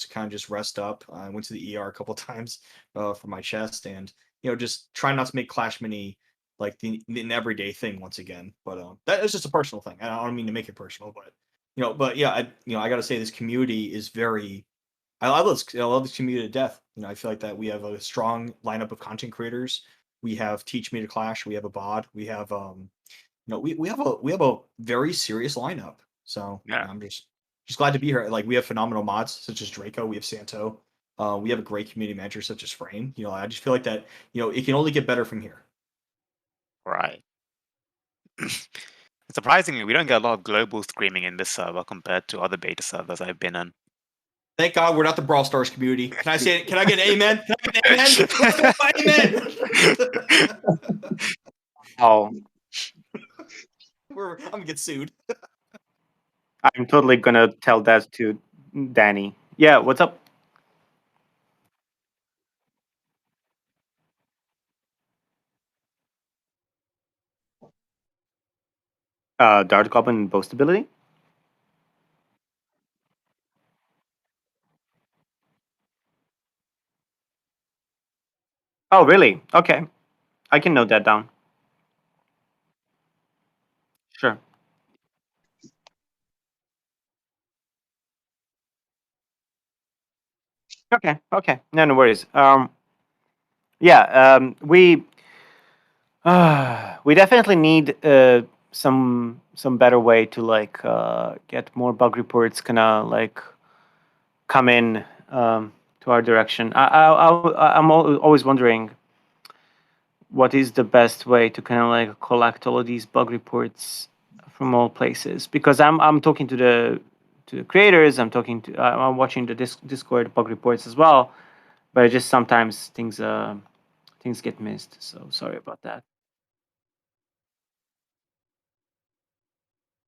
kind of just rest up. I went to the ER a couple times for my chest, and just trying not to make Clash Mini like an everyday thing once again. But that is just a personal thing. I don't mean to make it personal, but but yeah, I got to say this community is very. I love this community to death. I feel like that we have a strong lineup of content creators. We have Teach Me to Clash. We have Abdod. We have we have a very serious lineup. So Yeah. I'm just glad to be here. Like, we have phenomenal mods such as Draco. We have Santo. We have a great community manager such as Frame. I just feel like that. It can only get better from here. Right. Surprisingly, we don't get a lot of global screaming in this server compared to other beta servers I've been in. Thank God we're not the Brawl Stars community. Can I say it? Can I get an amen? Can I get an amen? Amen. Oh, I'm gonna get sued. I'm totally gonna tell that to Danny. Yeah, what's up? Dart Goblin boast ability? Oh, really? Okay. I can note that down. Sure. Okay. Okay. No, no worries. Yeah. We definitely need some better way to like get more bug reports kind of like come in to our direction. I'm always wondering what is the best way to kind of like collect all of these bug reports from all places, because I'm talking to the creators, I'm watching the Discord bug reports as well, but just sometimes things get missed, so sorry about that.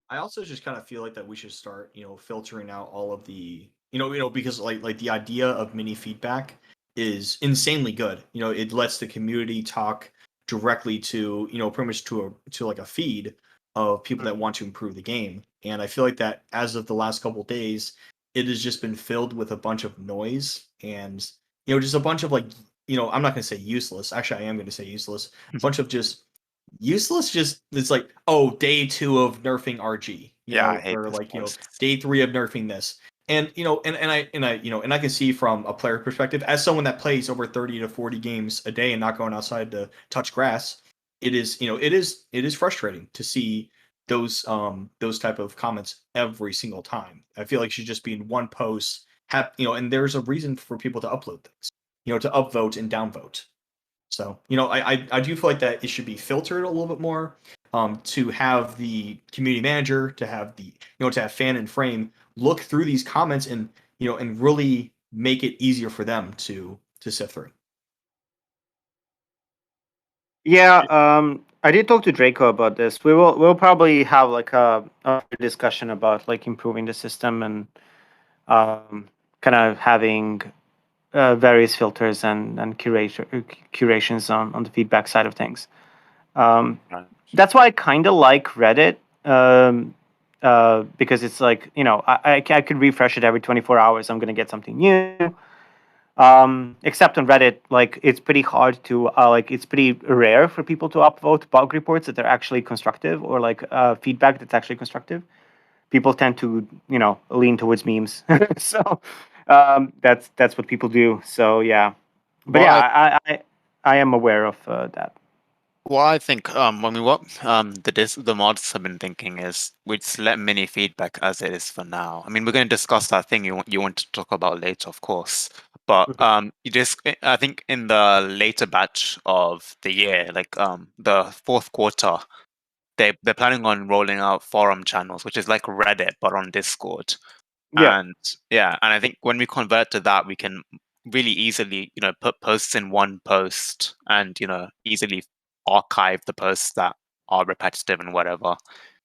I also just kind of feel like that we should start, filtering out all of the, because like the idea of mini feedback is insanely good. It lets the community talk directly to, pretty much to like a feed of people that want to improve the game. And I feel like that as of the last couple of days, it has just been filled with a bunch of noise and, just a bunch of like, I'm not going to say useless. Actually, I am going to say useless. A bunch of just useless. Just it's like, oh, day 2 of nerfing RG, I hate or this like post. day 3 of nerfing this, and I can see from a player perspective, as someone that plays over 30 to 40 games a day and not going outside to touch grass, it is it is frustrating to see those type of comments every single time. I feel like it should just be in one post, and there's a reason for people to upload things, to upvote and downvote. So, I do feel like that it should be filtered a little bit more, to have the community manager, to have to have Fan and Frame look through these comments and, and really make it easier for them to sift through. Yeah, I did talk to Draco about this. We'll probably have like a discussion about like improving the system and kind of having various filters and curations on the feedback side of things. Right. That's why I kind of like Reddit, because it's like, I could refresh it every 24 hours. I'm gonna get something new. Except on Reddit, like it's pretty hard to like it's pretty rare for people to upvote bug reports that are actually constructive, or like feedback that's actually constructive. People tend to lean towards memes, so that's what people do. So yeah, but Well, yeah, I am aware of that. Well, I think the mods have been thinking is we just let mini feedback as it is for now. I mean, we're going to discuss that thing you want to talk about later, of course. But I think in the later batch of the year, like the fourth quarter, they're planning on rolling out forum channels, which is like Reddit but on Discord. Yeah. And and I think when we convert to that, we can really easily, put posts in one post and, easily archive the posts that are repetitive and whatever,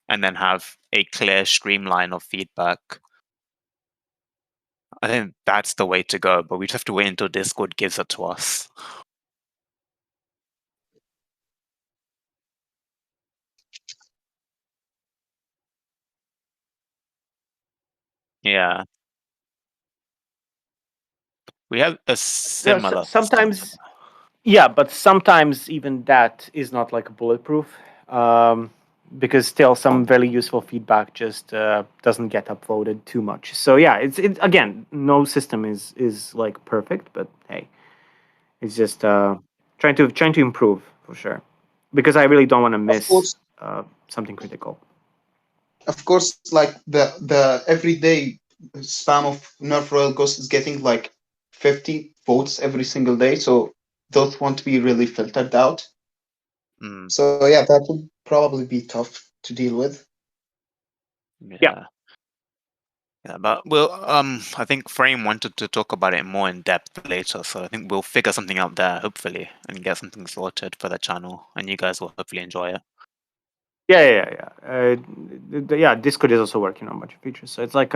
and then have a clear streamline of feedback. I think that's the way to go, but we just have to wait until Discord gives it to us. Yeah. We have a similar system. Sometimes, yeah, but sometimes even that is not like bulletproof, because still some very useful feedback just doesn't get upvoted too much. So yeah, it's again, no system is like perfect, but hey, it's just trying to improve for sure, because I really don't want to Of miss course, something critical. like the everyday spam of Nerf Royal Ghost is getting like 50 votes every single day, so those won't be really filtered out. Mm, So yeah, that would probably be tough to deal with. yeah. Yeah, but I think Frame wanted to talk about it more in depth later, so I think we'll figure something out there, hopefully, and get something sorted for the channel, and you guys will hopefully enjoy it. Yeah. Discord is also working on a bunch of features, so it's like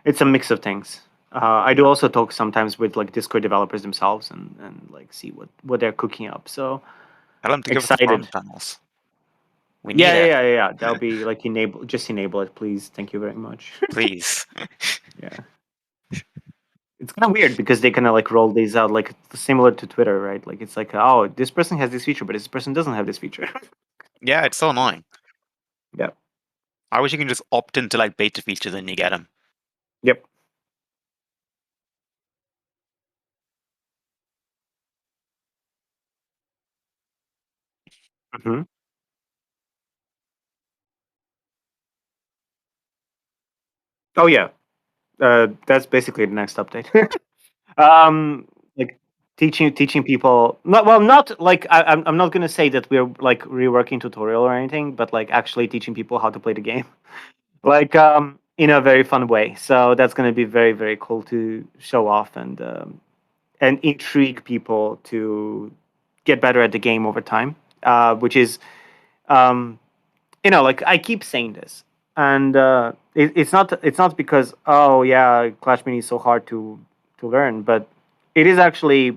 it's a mix of things. I do also talk sometimes with like Discord developers themselves and like see what they're cooking up. So Tell them to give us the excited. farm channels. We need it. Yeah. That'll be like enable it, please. Thank you very much. Please. Yeah. It's kind of weird because they kind of like roll these out like similar to Twitter, right? Like it's like, oh, this person has this feature, but this person doesn't have this feature. Yeah, it's so annoying. Yeah. I wish you can just opt into like beta features and you get them. Yep. Mm-hmm. Oh yeah, that's basically the next update. Like teaching people. Not like I'm not gonna say that we're like reworking tutorial or anything, but like actually teaching people how to play the game, like in a very fun way. So that's gonna be very very cool to show off and intrigue people to get better at the game over time, which is um, like I keep saying this, and it's not because oh yeah, Clash Mini is so hard to learn, but it is actually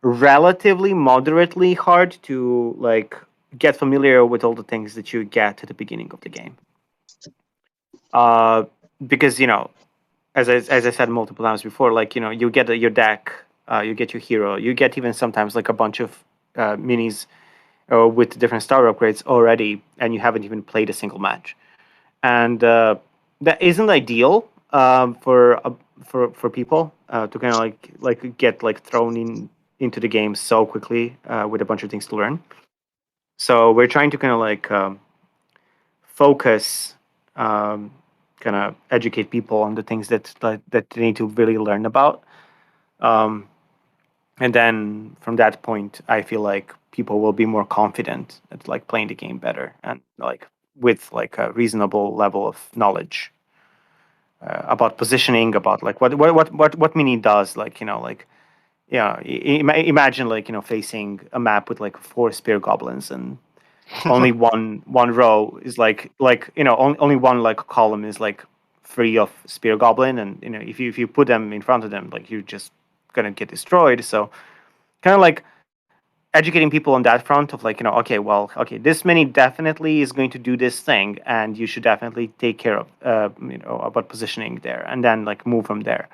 relatively moderately hard to like get familiar with all the things that you get at the beginning of the game. Because as I said multiple times before, like you get your deck, you get your hero, you get even sometimes like a bunch of minis with different star upgrades already, and you haven't even played a single match, and that isn't ideal for people to kind of like get like thrown into the game so quickly with a bunch of things to learn. So we're trying to kind of like focus, kind of educate people on the things that they need to really learn about. And then from that point, I feel like people will be more confident at like playing the game better and like with like a reasonable level of knowledge about positioning, about like what mini does, like like imagine like facing a map with like 4 spear goblins and only one row is like only one like column is like free of spear goblin, and if you put them in front of them, like you're just gonna get destroyed. So kind of like educating people on that front of like okay, this mini definitely is going to do this thing, and you should definitely take care of about positioning there, and then like move from there.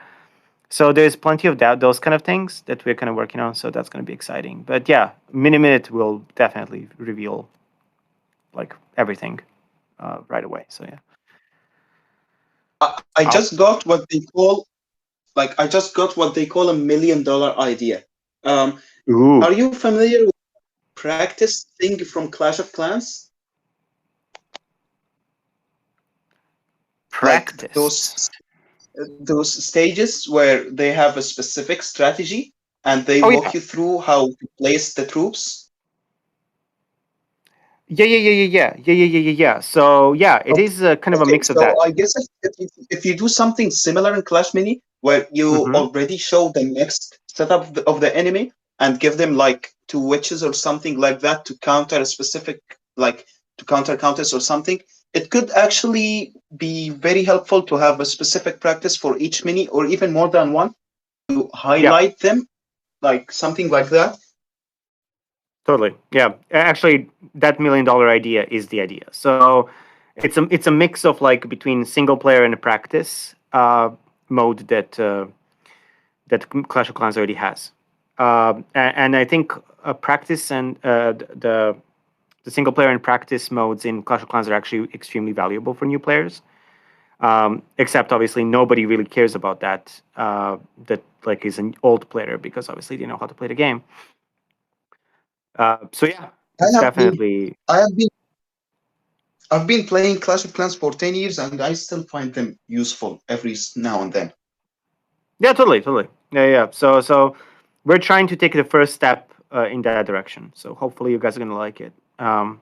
So there's plenty of those kind of things that we're kind of working on, so that's going to be exciting. But yeah, Minute will definitely reveal like everything right away. So yeah, I just got what they call a $1 million idea. Ooh. Are you familiar with practice thing from Clash of Clans? Practice. Like those stages where they have a specific strategy and they walk you through how to place the troops. Yeah. So yeah, it is kind of a mix of that. So I guess if you do something similar in Clash Mini, where you already show the next setup of the enemy and give them like 2 witches or something like that to counter a specific, like to counter counters or something, it could actually be very helpful to have a specific practice for each mini or even more than one to highlight them, like something like that. Totally. Yeah. Actually, that $1 million idea is the idea. So it's a mix of like between single player and a practice mode that Clash of Clans already has. And I think a practice and the single player and practice modes in Clash of Clans are actually extremely valuable for new players. Except obviously nobody really cares about that. That like is an old player, because obviously they know how to play the game. So yeah, it's definitely. I've been playing Clash of Clans for 10 years and I still find them useful every now and then. Yeah, totally. Yeah. So we're trying to take the first step in that direction. So hopefully you guys are gonna like it. And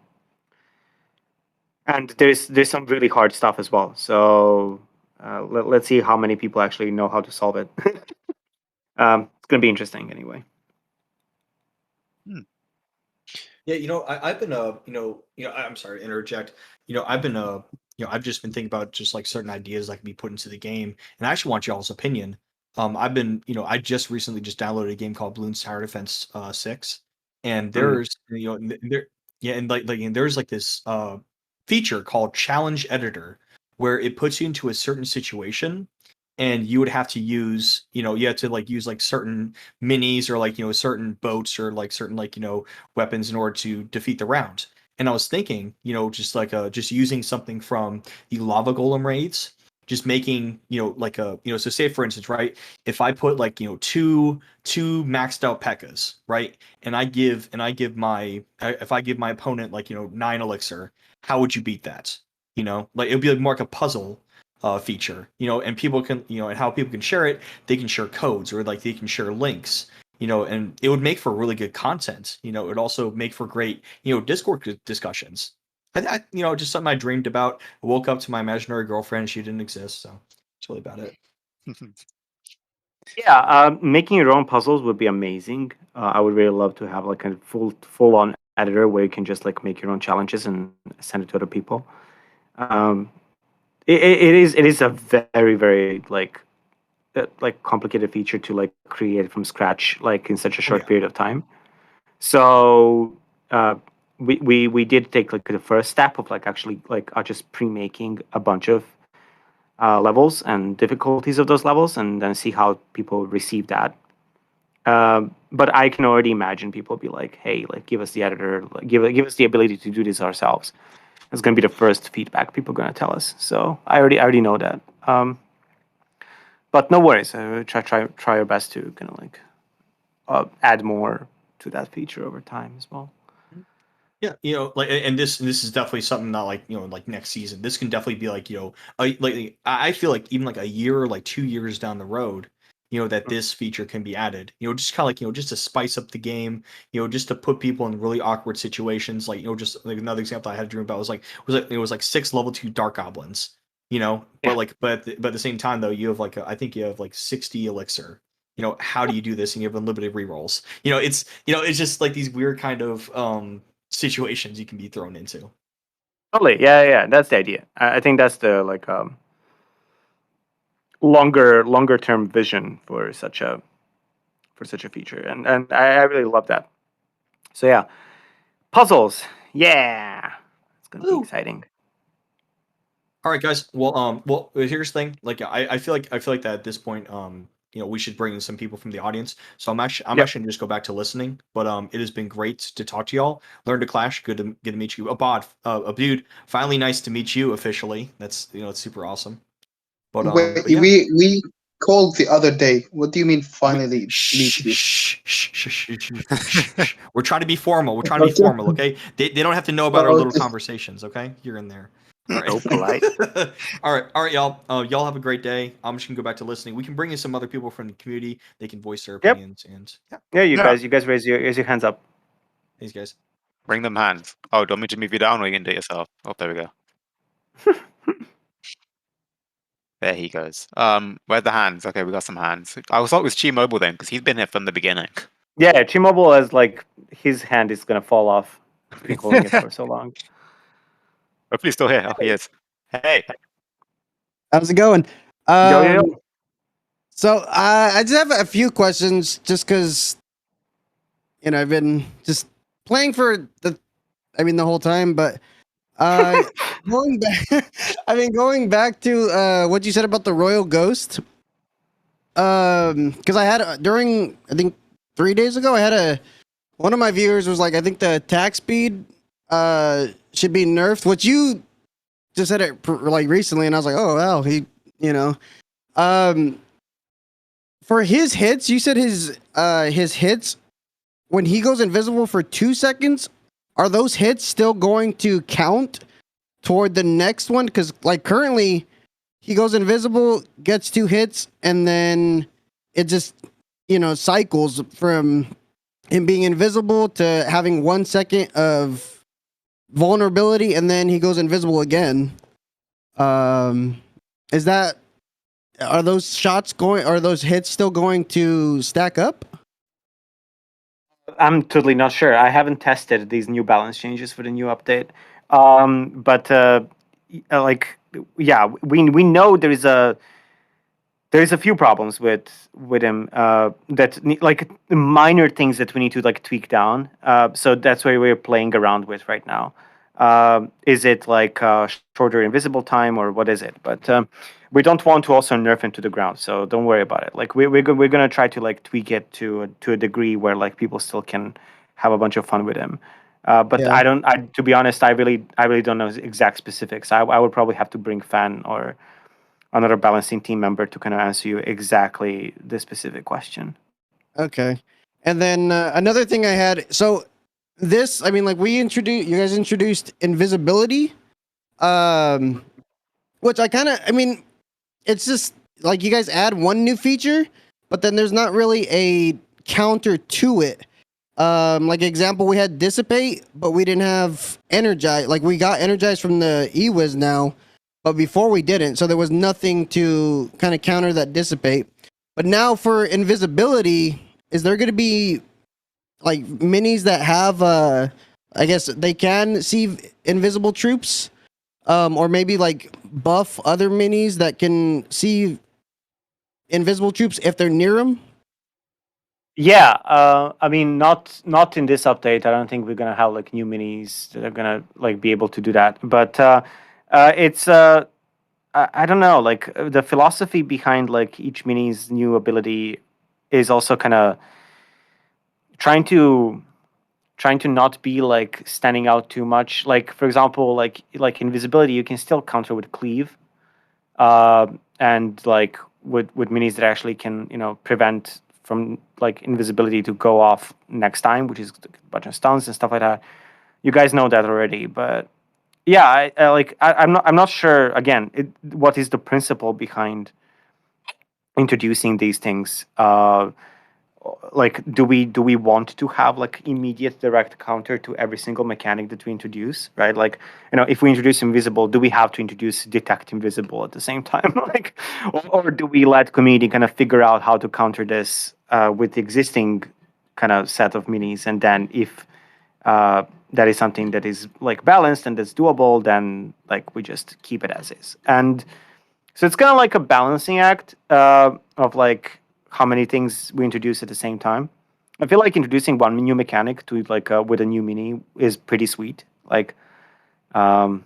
there's some really hard stuff as well. So Let's see how many people actually know how to solve it. It's gonna be interesting anyway. Yeah, I've been I'm sorry to interject. I've been I've just been thinking about just like certain ideas that can be put into the game, and I actually want y'all's opinion. I've been, I just recently just downloaded a game called Bloons Tower Defense 6, and there's, there, yeah, and and there's like this feature called Challenge Editor, where it puts you into a certain situation, and you would have to use, you have to like use like certain minis or like certain boats or like certain like weapons in order to defeat the round. And I was thinking, just like just using something from the lava golem raids, just making like a so say for instance, right, if I put like two maxed out pekkas, right, and I give my if I give my opponent like 9 elixir, how would you beat that? Like it would be like more like a puzzle feature, and people can, and how people can share it. They can share codes or like they can share links, and it would make for really good content. It would also make for great, Discord discussions. Just something I dreamed about. I woke up to my imaginary girlfriend. She didn't exist, so that's really about it. Yeah, making your own puzzles would be amazing. I would really love to have like a full on editor where you can just like make your own challenges and send it to other people. It is a very very like complicated feature to like create from scratch like in such a short period of time. So we did take like the first step of like actually like just pre-making a bunch of levels and difficulties of those levels, and then see how people receive that. But I can already imagine people be like, "Hey, like give us the editor, like, give us the ability to do this ourselves." It's going to be the first feedback people are going to tell us. So I already know that. But no worries. Try our best to kind of like add more to that feature over time as well. Yeah, like, and this is definitely something not like like next season. This can definitely be like like I feel like even like a year or like 2 years down the road, that this feature can be added. Just kind of like just to spice up the game. Just to put people in really awkward situations. Like just like another example I had a dream about was like 6 level 2 dark goblins. But like but at the same time though, you have like I think you have like 60 elixir. How do you do this? And you have unlimited rerolls. It's just like these weird kind of situations you can be thrown into. Totally, yeah. That's the idea. I think that's the like longer term vision for such a feature, and I really love that. So yeah, puzzles, yeah, it's gonna be exciting. All right, guys. Well, here's the thing. Like, I feel like that at this point, we should bring in some people from the audience. So I'm actually gonna just go back to listening. But it has been great to talk to y'all. Learn to clash. Good to meet you. Abdod, Abdod. Finally, nice to meet you officially. That's it's super awesome. But Wait, but yeah. we called the other day. What do you mean finally meet you? We're trying to be formal. We're trying to be formal, okay? They don't have to know about our little conversations, okay? You're in there. All right. So polite. all right, y'all. Y'all have a great day. I'm just gonna go back to listening. We can bring in some other people from the community. They can voice their opinions and You guys raise your hands up. These guys. Bring them hands. Oh, do you want me to move you down, or you can do it yourself? Oh, there we go. There he goes. Where's the hands? Okay, we got some hands. I was thought it was ChiMobile then, because he's been here from the beginning. Yeah, ChiMobile is like his hand is gonna fall off. He's been holding it for so long. Hopefully, he's still here. Oh, he is. Hey, how's it going? Yo. So I just have a few questions, just because I've been just playing for the whole time, but going back, going back to what you said about the Royal Ghost. Because I had during I think 3 days ago, I had one of my viewers was like, I think the attack speed should be nerfed. What you just said it like recently, and I was like, oh wow, he for his hits, you said his hits when he goes invisible for 2 seconds, are those hits still going to count toward the next one? Because like currently, he goes invisible, gets 2 hits, and then it just cycles from him being invisible to having 1 second of vulnerability, and then he goes invisible again. Is that are those shots going? Are those hits still going to stack up? I'm totally not sure. I haven't tested these new balance changes for the new update. But like, yeah, we know there is a few problems with him like minor things that we need to like tweak down. So that's what we're playing around with right now. Is it like shorter invisible time or what is it? But we don't want to also nerf him to the ground, so don't worry about it. Like we're gonna try to like tweak it to a degree where like people still can have a bunch of fun with him. But Yeah. to be honest, I really don't know exact specifics. I would probably have to bring Fan or another balancing team member to kind of answer you exactly the specific question. Okay. And then another thing I had. So this, I mean, like you guys introduced invisibility, which I mean, it's just like you guys add one new feature, but then there's not really a counter to it. Like example, we had dissipate, but we didn't have energize. Like we got energized from the eWiz now, but before we didn't. So there was nothing to kind of counter that dissipate. But now for invisibility, is there going to be like minis that have I guess they can see invisible troops, or maybe like buff other minis that can see invisible troops if they're near them? Yeah, I mean, not in this update. I don't think we're gonna have like new minis that are gonna like be able to do that. But it's I don't know. Like the philosophy behind like each mini's new ability is also kind of trying to not be like standing out too much. Like for example, like invisibility, you can still counter with cleave, and like with minis that actually can prevent from like invisibility to go off next time, which is a bunch of stuns and stuff like that. You guys know that already, but yeah, I'm not sure again what is the principle behind introducing these things. Like do we want to have like immediate direct counter to every single mechanic that we introduce, right? Like if we introduce invisible, do we have to introduce detect invisible at the same time? Like or do we let community kind of figure out how to counter this with the existing kind of set of minis, and then if that is something that is like balanced and that's doable, then like we just keep it as is. And so it's kind of like a balancing act of like how many things we introduce at the same time. I feel like introducing one new mechanic to like with a new mini is pretty sweet. Like, oh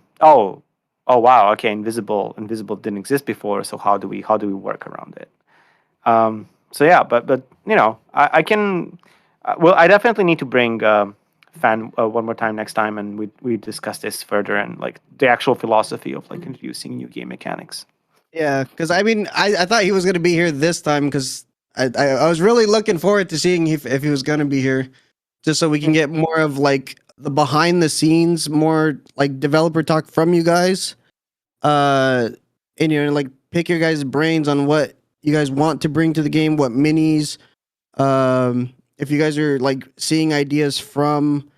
wow, okay, invisible didn't exist before, so how do we work around it? So yeah, but I can. Well, I definitely need to bring Fan one more time next time, and we discuss this further and like the actual philosophy of like introducing new game mechanics. Yeah, because I mean, I thought he was going to be here this time because I was really looking forward to seeing if he was going to be here, just so we can get more of like the behind the scenes, more like developer talk from you guys, and like pick your guys' brains on what you guys want to bring to the game, what minis, if you guys are like seeing ideas from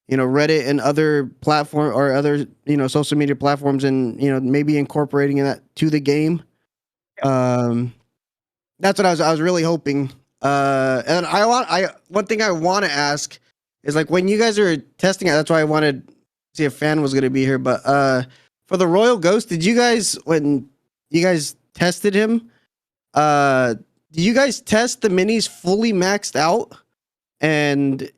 Reddit and other platform or other social media platforms, and maybe incorporating that to the game. That's what I was really hoping. And one thing I want to ask is like when you guys are testing it. That's why I wanted to see if Fan was going to be here. But for the Royal Ghost, did you guys when you guys tested him? Do you guys test the minis fully maxed out and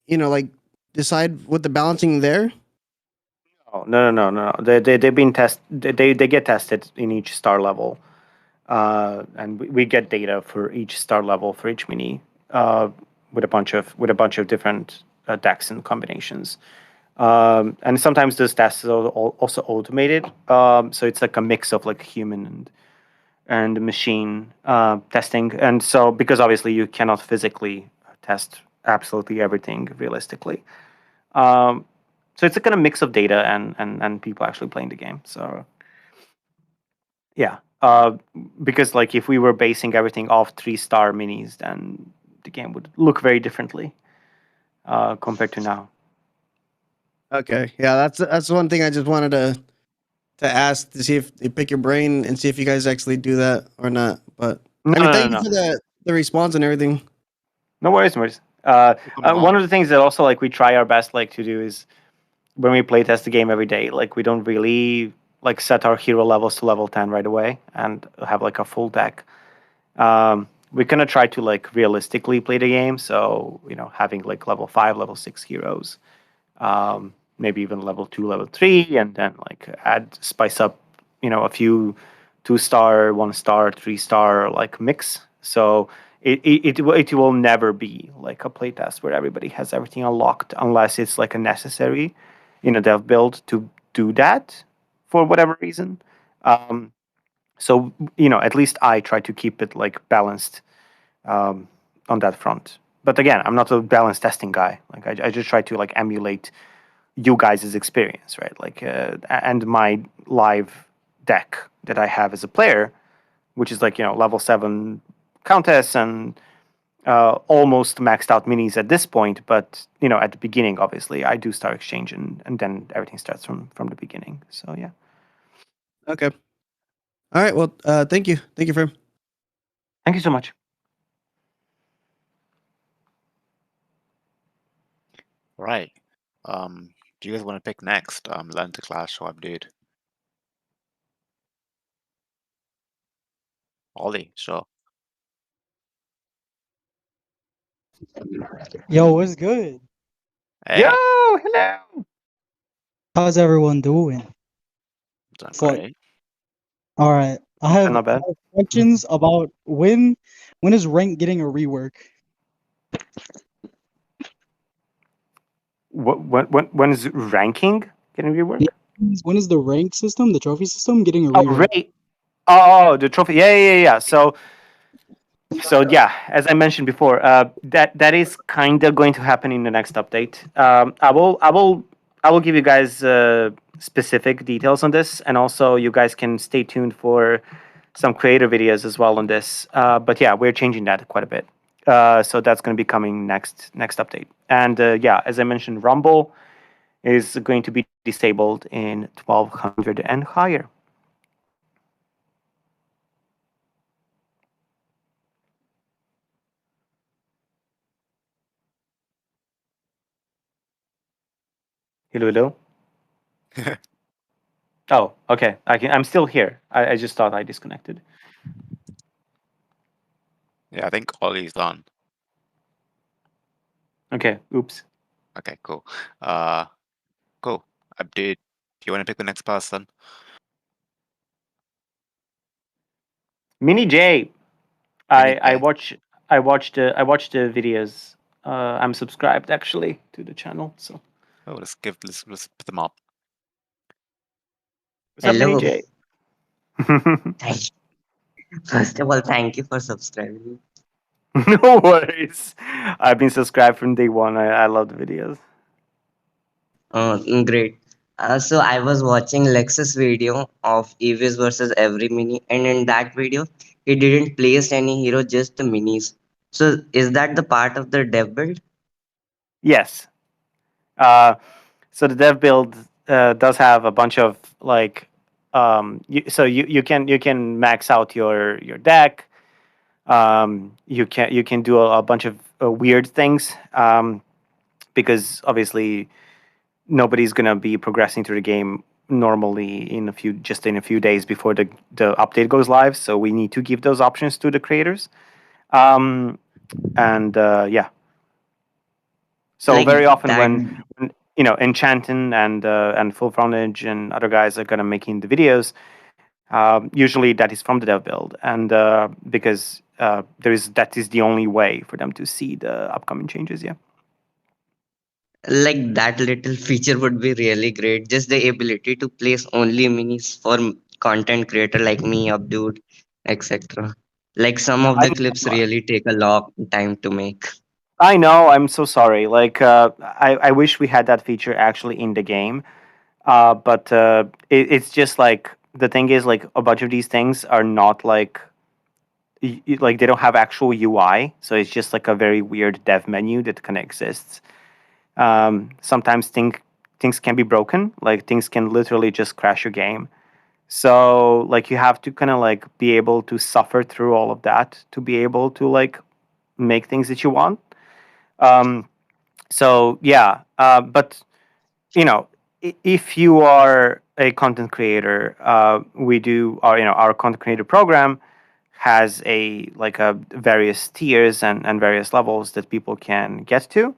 like decide what the balancing there? Oh, no. They've been they get tested in each star level, and we get data for each star level for each mini, with a bunch of different decks and combinations. And sometimes those tests are also automated. So it's like a mix of like human and machine testing. And so because obviously you cannot physically test absolutely everything realistically. So it's a kind of mix of data and people actually playing the game. So yeah, because like if we were basing everything off 3-star minis, then the game would look very differently compared to now. Okay, yeah, that's one thing I just wanted to ask to see if they pick your brain and see if you guys actually do that or not. But No, I mean, no, thank no, you no. for the response and everything. No worries, no worries. One of the things that also like we try our best like to do is when we play test the game every day, like we don't really like set our hero levels to level 10 right away and have like a full deck. We're gonna try to like realistically play the game, so having like level 5, level 6 heroes, maybe even level 2, level 3, and then like spice up a few 2-star, 1-star, 3-star like mix. So it will never be like a playtest where everybody has everything unlocked unless it's like a necessary dev build to do that for whatever reason. So at least I try to keep it like balanced on that front. But again, I'm not a balanced testing guy. Like I just try to like emulate you guys' experience, right? Like and my live deck that I have as a player, which is like level 7 countess and almost maxed out minis at this point. But at the beginning, obviously, I do start exchange and then everything starts from the beginning. So yeah. Okay. All right. Well, thank you, Frame. Thank you so much. Right. Do you guys want to pick next? Learn to Clash or Abdod? Ollie, sure. Yo, what's good? Hey, Yo, hello. How's everyone doing? doing So, great. all right, I have Not bad. questions about when is rank getting a rework? When is ranking getting rework? Yeah, when is the rank system, the trophy system, getting a Oh, rework? Ray. Oh, the trophy. Yeah. So yeah, as I mentioned before, that is kind of going to happen in the next update. I will give you guys specific details on this, and also you guys can stay tuned for some creator videos as well on this. But yeah, we're changing that quite a bit. So that's going to be coming next update. And yeah, as I mentioned, Rumble is going to be disabled in 1200 and higher. Hello. Oh, okay. I'm still here. I just thought I disconnected. Yeah, I think Ollie's done. Okay. Oops. Okay, cool. Cool. Abdod, do you want to pick the next person? MiniJ. MiniJ. I watched the videos. I'm subscribed actually to the channel. So Oh, let's put them up. what's up, Hello. MiniJ? Thank First of all, thank you for subscribing. No worries. I've been subscribed from day one. I love the videos. Great. So I was watching Lexus video of EVs versus every mini, and in that video, he didn't place any hero, just the minis. So is that the part of the dev build? Yes. So the dev build does have a bunch of like you can max out your deck. You can do a bunch of weird things because obviously nobody's gonna be progressing through the game normally in a few days before the update goes live. So we need to give those options to the creators. And yeah. So Like very often that. when Enchantin and Full Frontage and other guys are gonna making the videos, usually that is from the dev build, and because that is the only way for them to see the upcoming changes. Yeah. Like that little feature would be really great. Just the ability to place only minis for content creator like me, Abdud, etc. Like some of I the clips know. really take a long time to make. I know. I'm so sorry. Like, I wish we had that feature actually in the game. But it's just like the thing is like a bunch of these things are not like like they don't have actual UI, so it's just like a very weird dev menu that kind of exists. Sometimes things can be broken, like things can literally just crash your game. So like you have to kind of like be able to suffer through all of that to be able to like make things that you want. So yeah, but you know, if you are a content creator, we do our content creator program has a like a various tiers and various levels that people can get to,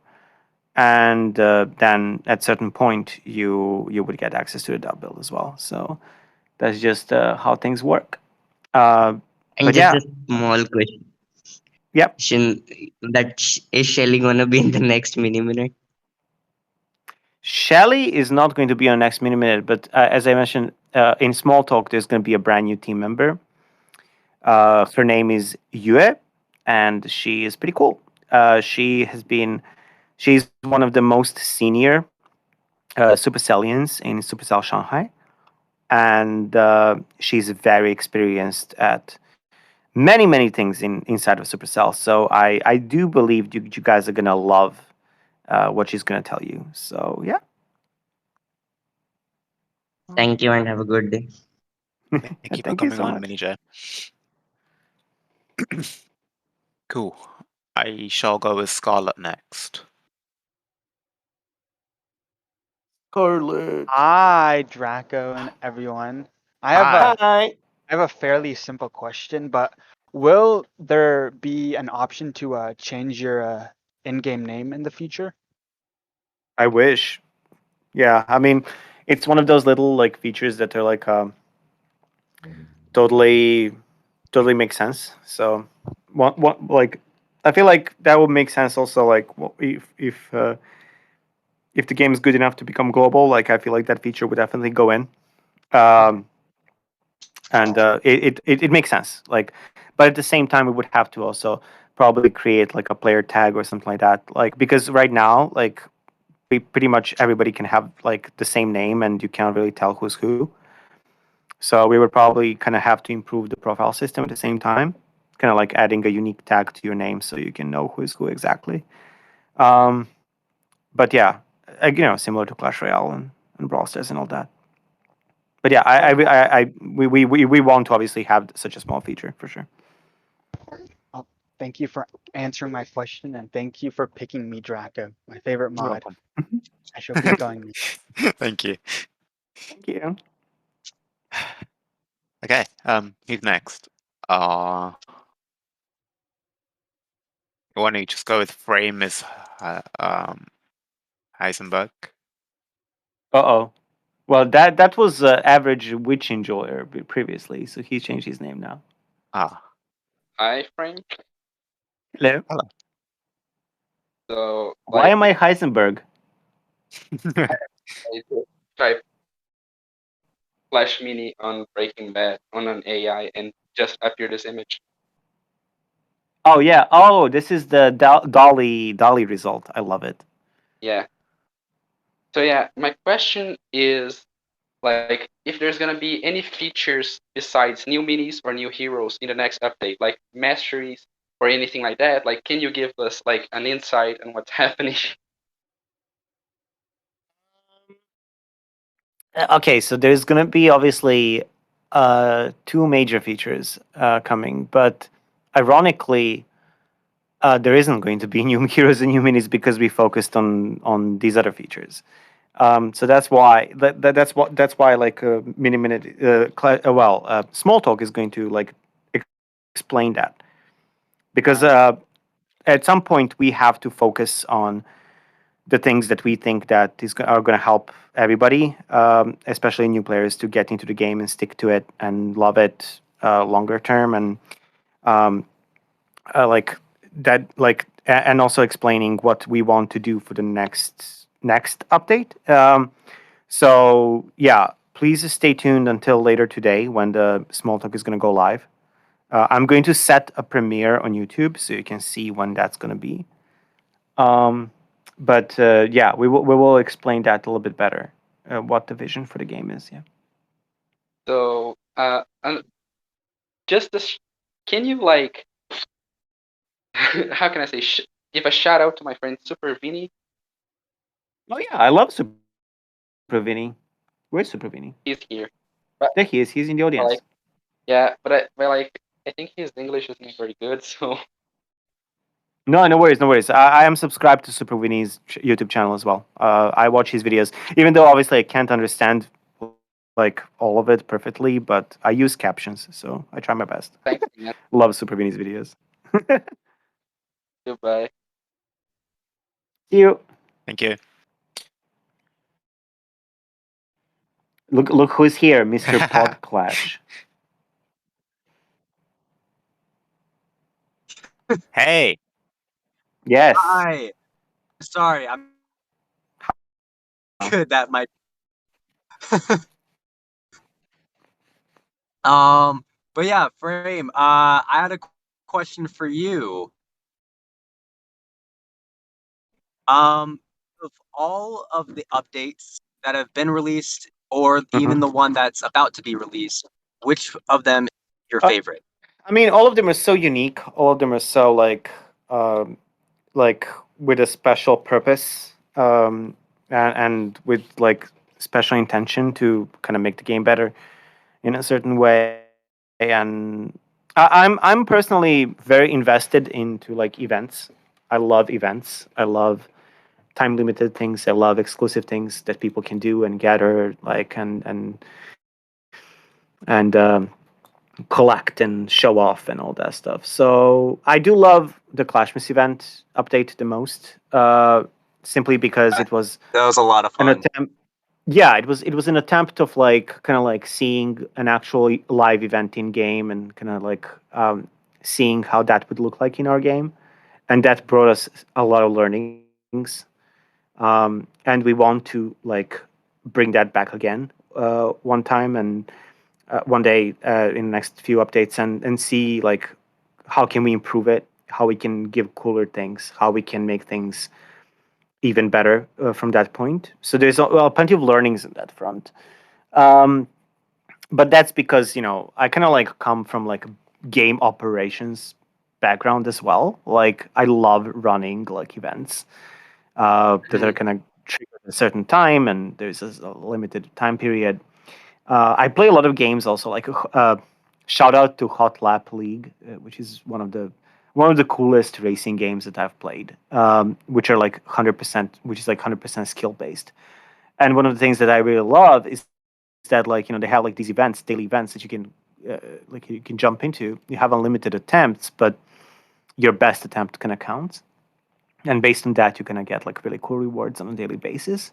and then at certain point you would get access to the dub build as well. So that's just how things work. And But just yeah, a small yep. question: is Shelly gonna be in the next mini minute? Shelly is not going to be on next minute, but as I mentioned in small talk, there's going to be a brand new team member. Her name is Yue, and she is pretty cool. She's one of the most senior Supercellians in Supercell Shanghai, and she's very experienced at many things inside of Supercell. So I do believe you guys are gonna love what she's gonna tell you. So yeah. Thank you and have a good day. Thank you for Thank you coming so on, much. MiniJ. Cool. I shall go with Scarlett next. Scarlett. Hi, Draco and everyone. I have Hi. Hi. a fairly simple question, but will there be an option to change your in-game name in the future? I wish. Yeah, I mean, it's one of those little like features that are like totally make sense. So, what like I feel like that would make sense also. Like, if the game is good enough to become global, like I feel like that feature would definitely go in. Um, and it makes sense. Like, but at the same time, we would have to also probably create like a player tag or something like that. Like, because right now, like pretty much everybody can have like the same name, and you can't really tell who's who. So we would probably kind of have to improve the profile system at the same time, kind of like adding a unique tag to your name so you can know who is who exactly. But yeah, similar to Clash Royale and Brawl Stars and all that. But yeah, we want to obviously have such a small feature for sure. Oh, thank you for answering my question and thank you for picking me, Draco, my favorite You're mod. welcome. I shall keep going. Thank you. Thank you. Okay, who's next? Why don't you just go with Frame as Heisenberg? Oh. Well, that was average witch enjoyer previously, so he changed his name now. Ah. Hi, Frank. Hello. Hello. So, Why am I Heisenberg? I type Flash Mini on Breaking Bad on an AI and just appear this image. Oh yeah. Oh, this is the Dolly result. I love it. Yeah. So yeah, my question is like if there's gonna be any features besides new minis or new heroes in the next update, like masteries or anything like that. Like, can you give us like an insight on what's happening? Okay, so there's gonna be obviously two major features coming, but ironically, there isn't going to be new heroes and new minis because we focused on these other features. So that's why that's why like mini minute small talk is going to like explain that, because at some point we have to focus on the things that we think that are going to help everybody, especially new players, to get into the game and stick to it and love it longer term, and like that, and also explaining what we want to do for the next update. So yeah, please stay tuned until later today when the small talk is going to go live. I'm going to set a premiere on YouTube so you can see when that's going to be. But yeah, we will explain that a little bit better, what the vision for the game is. Yeah. So just this, can you like how can I say give a shout out to my friend Super Vini? Oh yeah, I love Super Vini. Where's Super Vini? He's here. There he is. He's in the audience. Like, yeah, but I think his English is not very good, so. No, no worries, no worries. I am subscribed to Super Winnie's YouTube channel as well. I watch his videos, even though obviously I can't understand like all of it perfectly, but I use captions, so I try my best. Thanks, man. Love Super Winnie's videos. Goodbye. See you. Thank you. Look who's here, Mr. Pod Clash. Hey. Yes. Hi. Sorry, I'm good. That might. But yeah, Frame. I had a question for you. Of all of the updates that have been released, or even the one that's about to be released, which of them is your favorite? I mean, all of them are so unique. All of them are so like with a special purpose, and with like special intention to kind of make the game better in a certain way. And I'm personally very invested into like events. I love events. I love time limited things. I love exclusive things that people can do and gather like and collect and show off and all that stuff. So I do love the Clashmas event update the most, simply because it was That was a lot of an fun. attempt. Yeah, it was an attempt of like kind of like seeing an actual live event in game and kind of like seeing how that would look like in our game, and that brought us a lot of learnings. And we want to like bring that back again one time and one day in the next few updates and see like how can we improve it, how we can give cooler things, how we can make things even better from that point. So there's plenty of learnings in that front. But that's because I kind of like come from like game operations background as well. Like I love running like events that are kind of triggered at a certain time, and there's a limited time period. I play a lot of games also. Like shout out to Hot Lap League, which is one of the coolest racing games that I've played, which are like 100%, which is like 100% skill based. And one of the things that I really love is that like they have like these events, daily events that you can like you can jump into. You have unlimited attempts, but your best attempt kind of counts. And based on that, you kind of get like really cool rewards on a daily basis.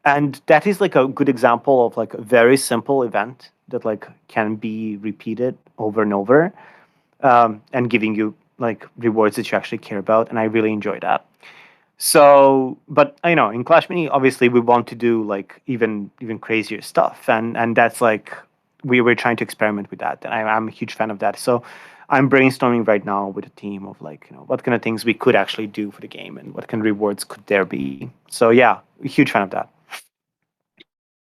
And that is like a good example of like a very simple event that like can be repeated over and over, and giving you like rewards that you actually care about. And I really enjoy that. So, but in Clash Mini, obviously we want to do like even crazier stuff, and that's like we're trying to experiment with that, and I'm a huge fan of that. So I'm brainstorming right now with a team of like what kind of things we could actually do for the game and what kind of rewards could there be. So yeah, a huge fan of that.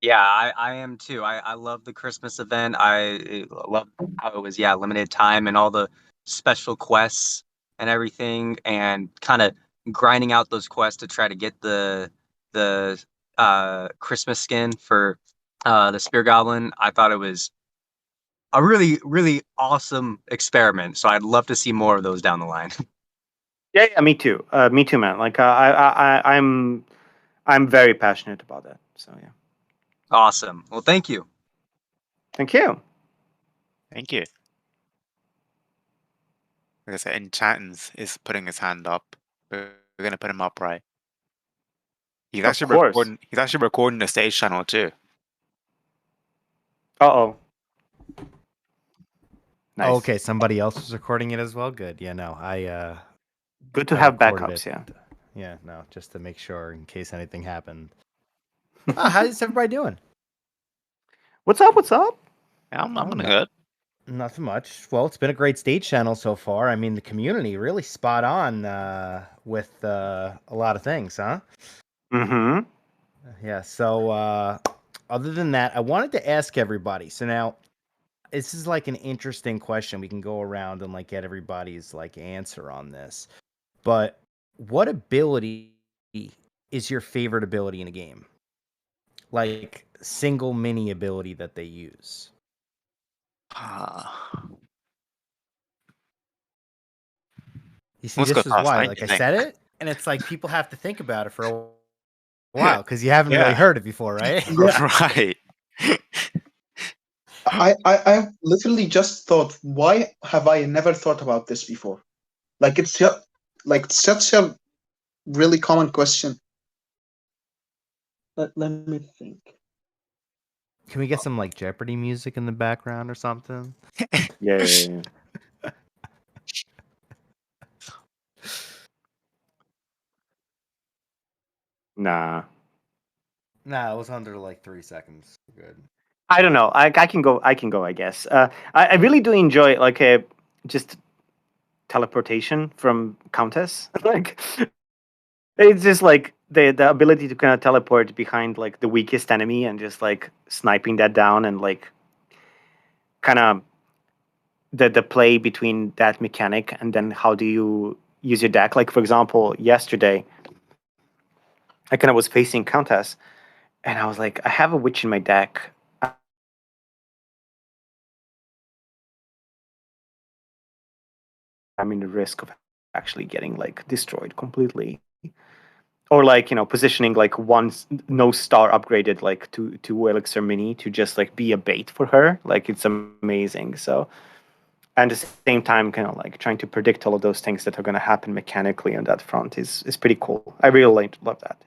Yeah, I am too. I love the Christmas event. I love how it was, limited time and all the special quests and everything, and kind of grinding out those quests to try to get the Christmas skin for the Spear Goblin. I thought it was a really, really awesome experiment. So I'd love to see more of those down the line. Yeah, me too. Me too, man. Like I'm very passionate about that. So yeah. Awesome. Well, thank you. Thank you. Thank you. Like I said, Enchatin is putting his hand up. We're gonna put him up, right? He's Of actually course. recording. He's actually recording the stage channel too. Uh-oh. Nice. Okay, somebody else was recording it as well. Good. Yeah, no, I. Good to I have recorded backups. Yeah. Yeah, no, just to make sure in case anything happened. How's everybody doing? What's up? What's up? Yeah, I'm Oh, no. good. Nothing much. Well, it's been a great stage channel so far. I mean, the community really spot on with a lot of things, huh? Mm-hmm. Yeah. So, other than that, I wanted to ask everybody. So now, this is like an interesting question. We can go around and like get everybody's like answer on this. But what ability is your favorite ability in a game? Like, single mini ability that they use. You see, Let's go this is fast. why, I like I think. said it, and it's like people have to think about it for a while because you haven't really Yeah. heard it before, right? Right. I literally just thought, why have I never thought about this before? Like it's like such a really common question. Let me think. Can we get some like Jeopardy music in the background or something? Yeah. Nah. Nah, it was under like 3 seconds. Good. I don't know. I can go. I can go. I guess. I really do enjoy like a just teleportation from Countess. Like it's just like the ability to kind of teleport behind like the weakest enemy and just like sniping that down and like kind of the play between that mechanic and then how do you use your deck. Like for example, yesterday I kind of was facing Countess and I was like, I have a witch in my deck. I'm in the risk of actually getting like destroyed completely, or like positioning like one no star upgraded like to Elixir Mini to just like be a bait for her. Like it's amazing. So and at the same time, kind of like trying to predict all of those things that are going to happen mechanically on that front is pretty cool. I really love that.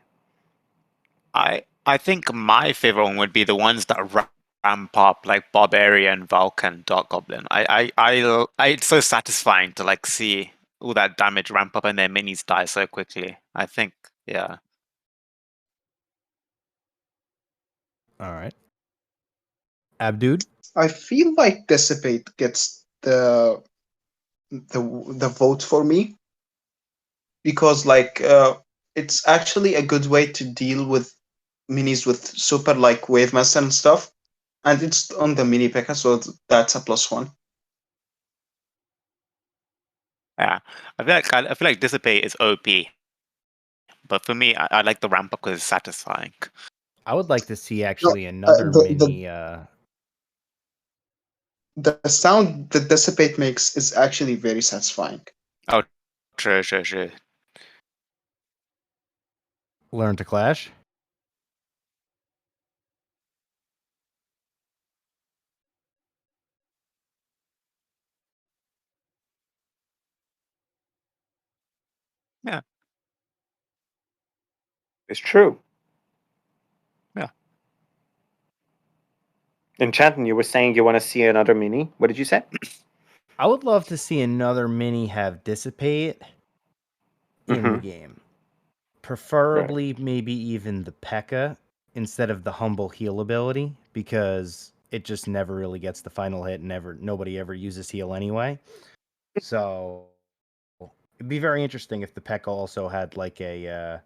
I think my favorite one would be the ones that ramp up, like Barbarian, Vulcan, Dark Goblin. It's so satisfying to like see all that damage ramp up and their minis die so quickly. I think, yeah. All right. Abdud? I feel like Dissipate gets the vote for me because like it's actually a good way to deal with minis with super like wave master and stuff, and it's on the mini P.E.K.K.A, so that's a +1. Yeah, I feel like Dissipate is OP, but for me, I like the ramp up because it's satisfying. I would like to see actually another mini. The sound that Dissipate makes is actually very satisfying. Oh, true. Learn to Clash. Yeah, It's true. yeah. Enchanting, you were saying you want to see another mini. What did you say? I would love to see another mini have Dissipate in the game. Preferably maybe even the P.E.K.K.A instead of the humble heal ability, because it just never really gets the final hit and nobody ever uses heal anyway. So it'd be very interesting if the P.E.K.K.A also had like a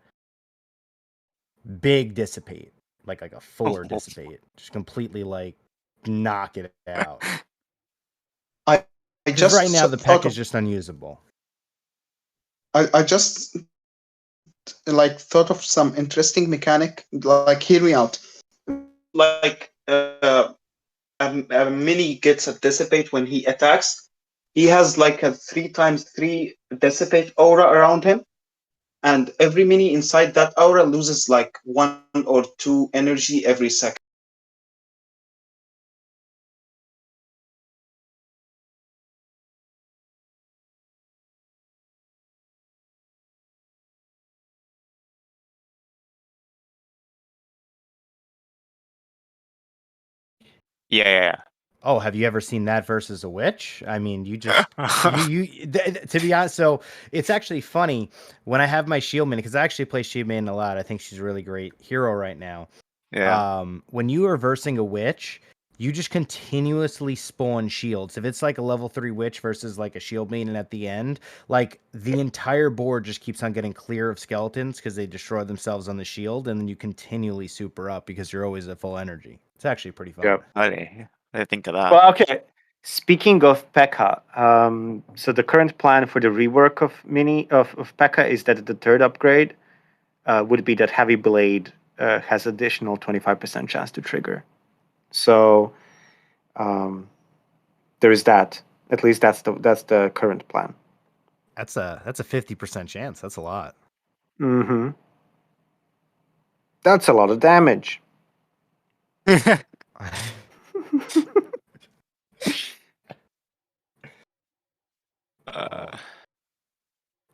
big Dissipate, like a 4 Dissipate. Just completely like knock it out. I just right now the thought P.E.K.K.A is just unusable. I just like thought of some interesting mechanic. Like, hear me out. Like a mini gets a Dissipate when he attacks. He has like a 3x3 Dissipate aura around him, and every mini inside that aura loses like 1 or 2 energy every second. Yeah. Oh, have you ever seen that versus a witch? I mean, you just to be honest. So it's actually funny when I have my shield mini, because I actually play shield mini a lot. I think she's a really great hero right now. Yeah. When you are versing a witch, you just continuously spawn shields. If it's like a level 3 witch versus like a shield main, and at the end, like the entire board just keeps on getting clear of skeletons because they destroy themselves on the shield, and then you continually super up because you're always at full energy. It's actually pretty fun. Yep. I didn't think of that. Well, okay. Speaking of P.E.K.K.A, so the current plan for the rework of P.E.K.K.A is that the third upgrade would be that heavy blade has additional 25% chance to trigger. So there is that. At least that's the current plan. That's a 50% chance. That's a lot. Mm-hmm. That's a lot of damage.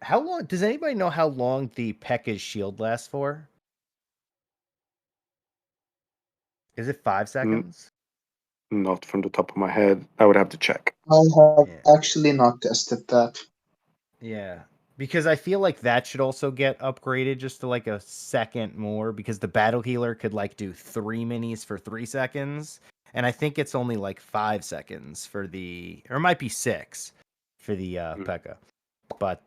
How long does anybody know how long the P.E.K.K.'s shield lasts for? Is it 5 seconds? Not from the top of my head. I would have to check. I have Yeah. actually not tested that. Yeah. Because I feel like that should also get upgraded just to like a second more, because the battle healer could like do 3 minis for 3 seconds. And I think it's only like 5 seconds for the, or it might be 6 for the P.E.K.K.A. But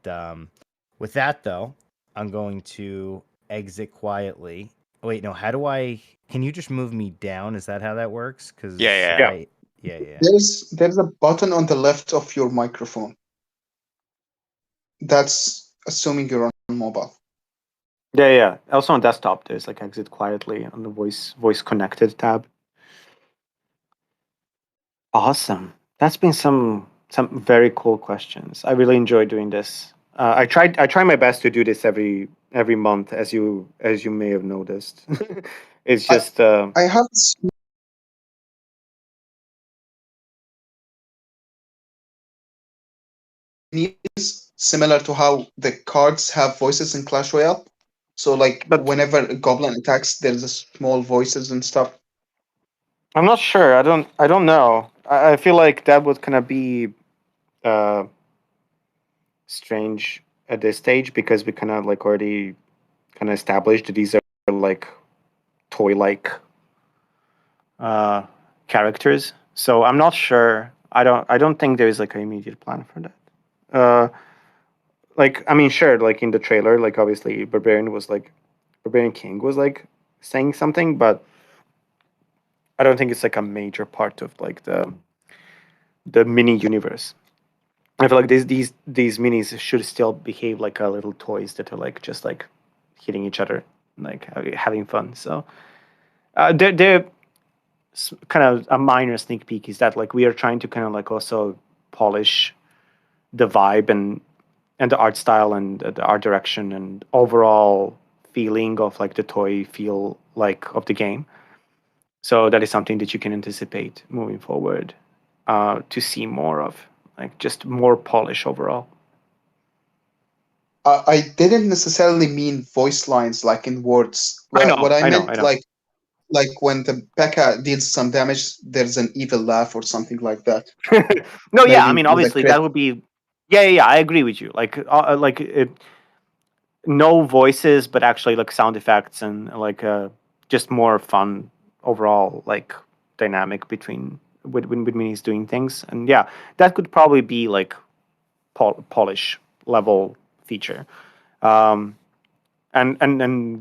with that though, I'm going to exit quietly. Wait, no, how do I, can you just move me down? Is that how that works? Because Yeah. yeah. There's a button on the left of your microphone. That's assuming you're on mobile. Yeah. Also on desktop, there's like exit quietly on the voice connected tab. Awesome. That's been some very cool questions. I really enjoy doing this. I try my best to do this every month, as you may have noticed. It's just I have minis similar to how the cards have voices in Clash Royale. So like But- whenever a goblin attacks, there's a small voices and stuff. I'm not sure. I don't know. I feel like that would kind of be strange at this stage, because we kind of like already kind of established that these are like toy-like characters. So I'm not sure. I don't think there's like an immediate plan for that. Like, I mean, sure, like in the trailer, like obviously Barbarian King was like saying something, but I don't think it's like a major part of like the mini universe. I feel like these minis should still behave like a little toys that are like just like hitting each other, like having fun. So they're kind of a minor sneak peek is that like we are trying to kind of like also polish the vibe and the art style and the art direction and overall feeling of like the toy feel like of the game. So that is something that you can anticipate moving forward, to see more of, like just more polish overall. I didn't necessarily mean voice lines like in words. What I meant, like when the P.E.K.K.A. deals some damage, there's an evil laugh or something like that. No, yeah, I Maybe mean, with a obviously crit. that would be, yeah, I agree with you. Like no voices, but actually like sound effects and like just more fun overall, like dynamic between when he's doing things. And yeah, that could probably be like polish level feature. And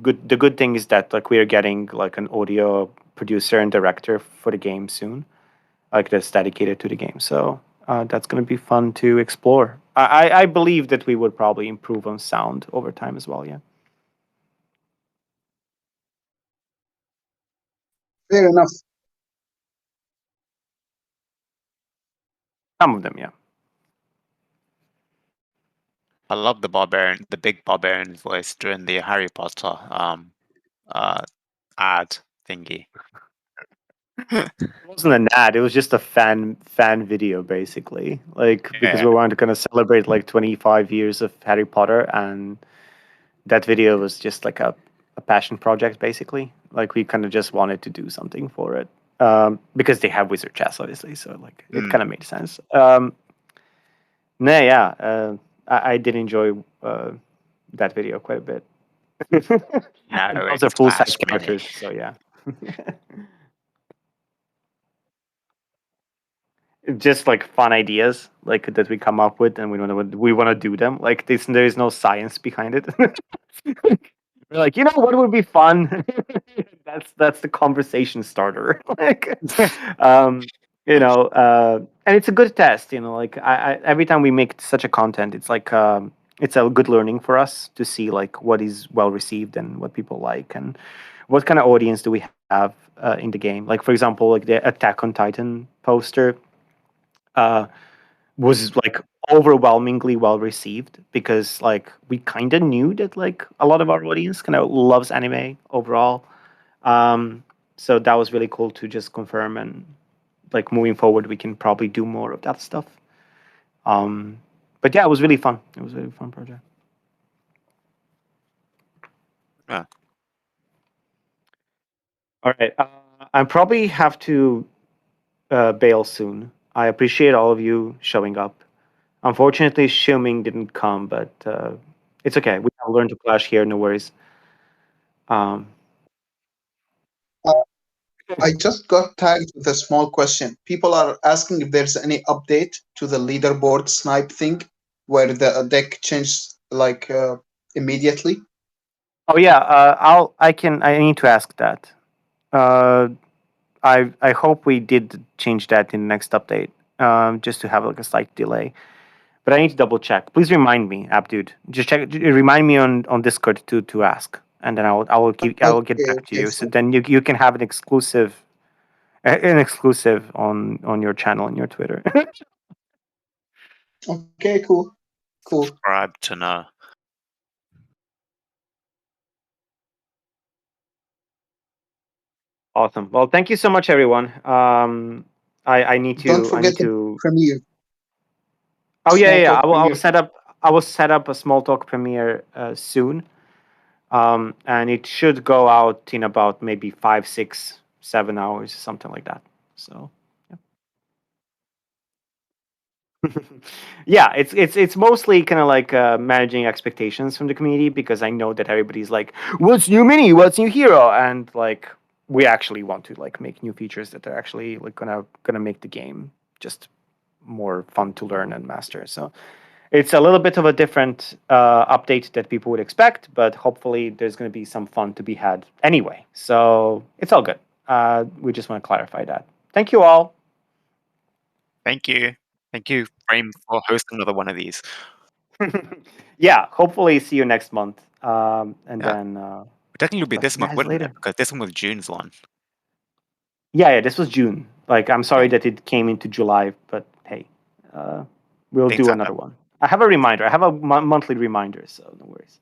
good. The good thing is that like we are getting like an audio producer and director for the game soon, like that's dedicated to the game. So that's going to be fun to explore. I believe that we would probably improve on sound over time as well. Yeah. Fair enough. Some of them, yeah. I love the big barbarian voice during the Harry Potter ad thingy. It wasn't an ad. It was just a fan video, basically. Like because we wanted to kind of celebrate like 25 years of Harry Potter, and that video was just like a passion project, basically. Like we kind of just wanted to do something for it, because they have Wizard Chess, obviously. So like it kind of made sense. I did enjoy that video quite a bit. Those are full size characters, so yeah. Just like fun ideas like that we come up with, and we want to do them. Like this, there is no science behind it. We're like, what would be fun? that's the conversation starter. Like, and it's a good test. Like I every time we make such a content, it's like it's a good learning for us to see like what is well received and what people like and what kind of audience do we have in the game. Like for example, like the Attack on Titan poster was like overwhelmingly well received because like we kind of knew that like a lot of our audience kind of loves anime overall. So that was really cool to just confirm, and like moving forward we can probably do more of that stuff. But yeah, it was really fun. It was a really fun project. Yeah. All right, I probably have to bail soon. I appreciate all of you showing up. Unfortunately, Xiuming didn't come, but it's okay. We have learned to clash here. No worries. Um, I just got tagged with a small question. People are asking if there's any update to the leaderboard snipe thing, where the deck changes like immediately. oh yeah, I need to ask that. I hope we did change that in the next update. Just to have like a slight delay. But I need to double check. Please remind me, Abdod. Just check. Remind me on Discord to ask, and then I will get back to you. So then you can have an exclusive on your channel and your Twitter. Okay, cool. Subscribe to know. Awesome. Well, thank you so much, everyone. I need to. Don't forget I need to. Premiere. Oh yeah, Small yeah. talk I will Premiere. set up. I will set up a small talk premiere soon, and it should go out in about maybe 5, 6, 7 hours, something like that. So. Yeah, it's mostly kind of like managing expectations from the community because I know that everybody's like, "What's new mini? What's new hero?" And like, we actually want to like make new features that are actually like gonna make the game just more fun to learn and master. So it's a little bit of a different update that people would expect, but hopefully there's gonna be some fun to be had anyway. So it's all good. We just want to clarify that. Thank you all. Thank you. Thank you, Frame, for hosting another one of these. Yeah, hopefully see you next month. And Yeah. then Technically, it'll be I'll this see you month, guys wouldn't later. it? Because this one was June's one. Yeah, this was June. Like, I'm sorry that it came into July, but hey, we'll Things do happen. another one. I have a reminder. I have a monthly reminder, so no worries.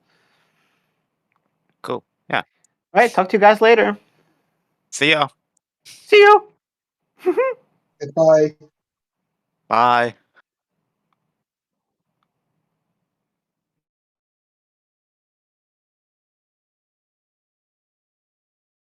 Cool. Yeah. All right, talk to you guys later. See ya. See you. Goodbye. Bye.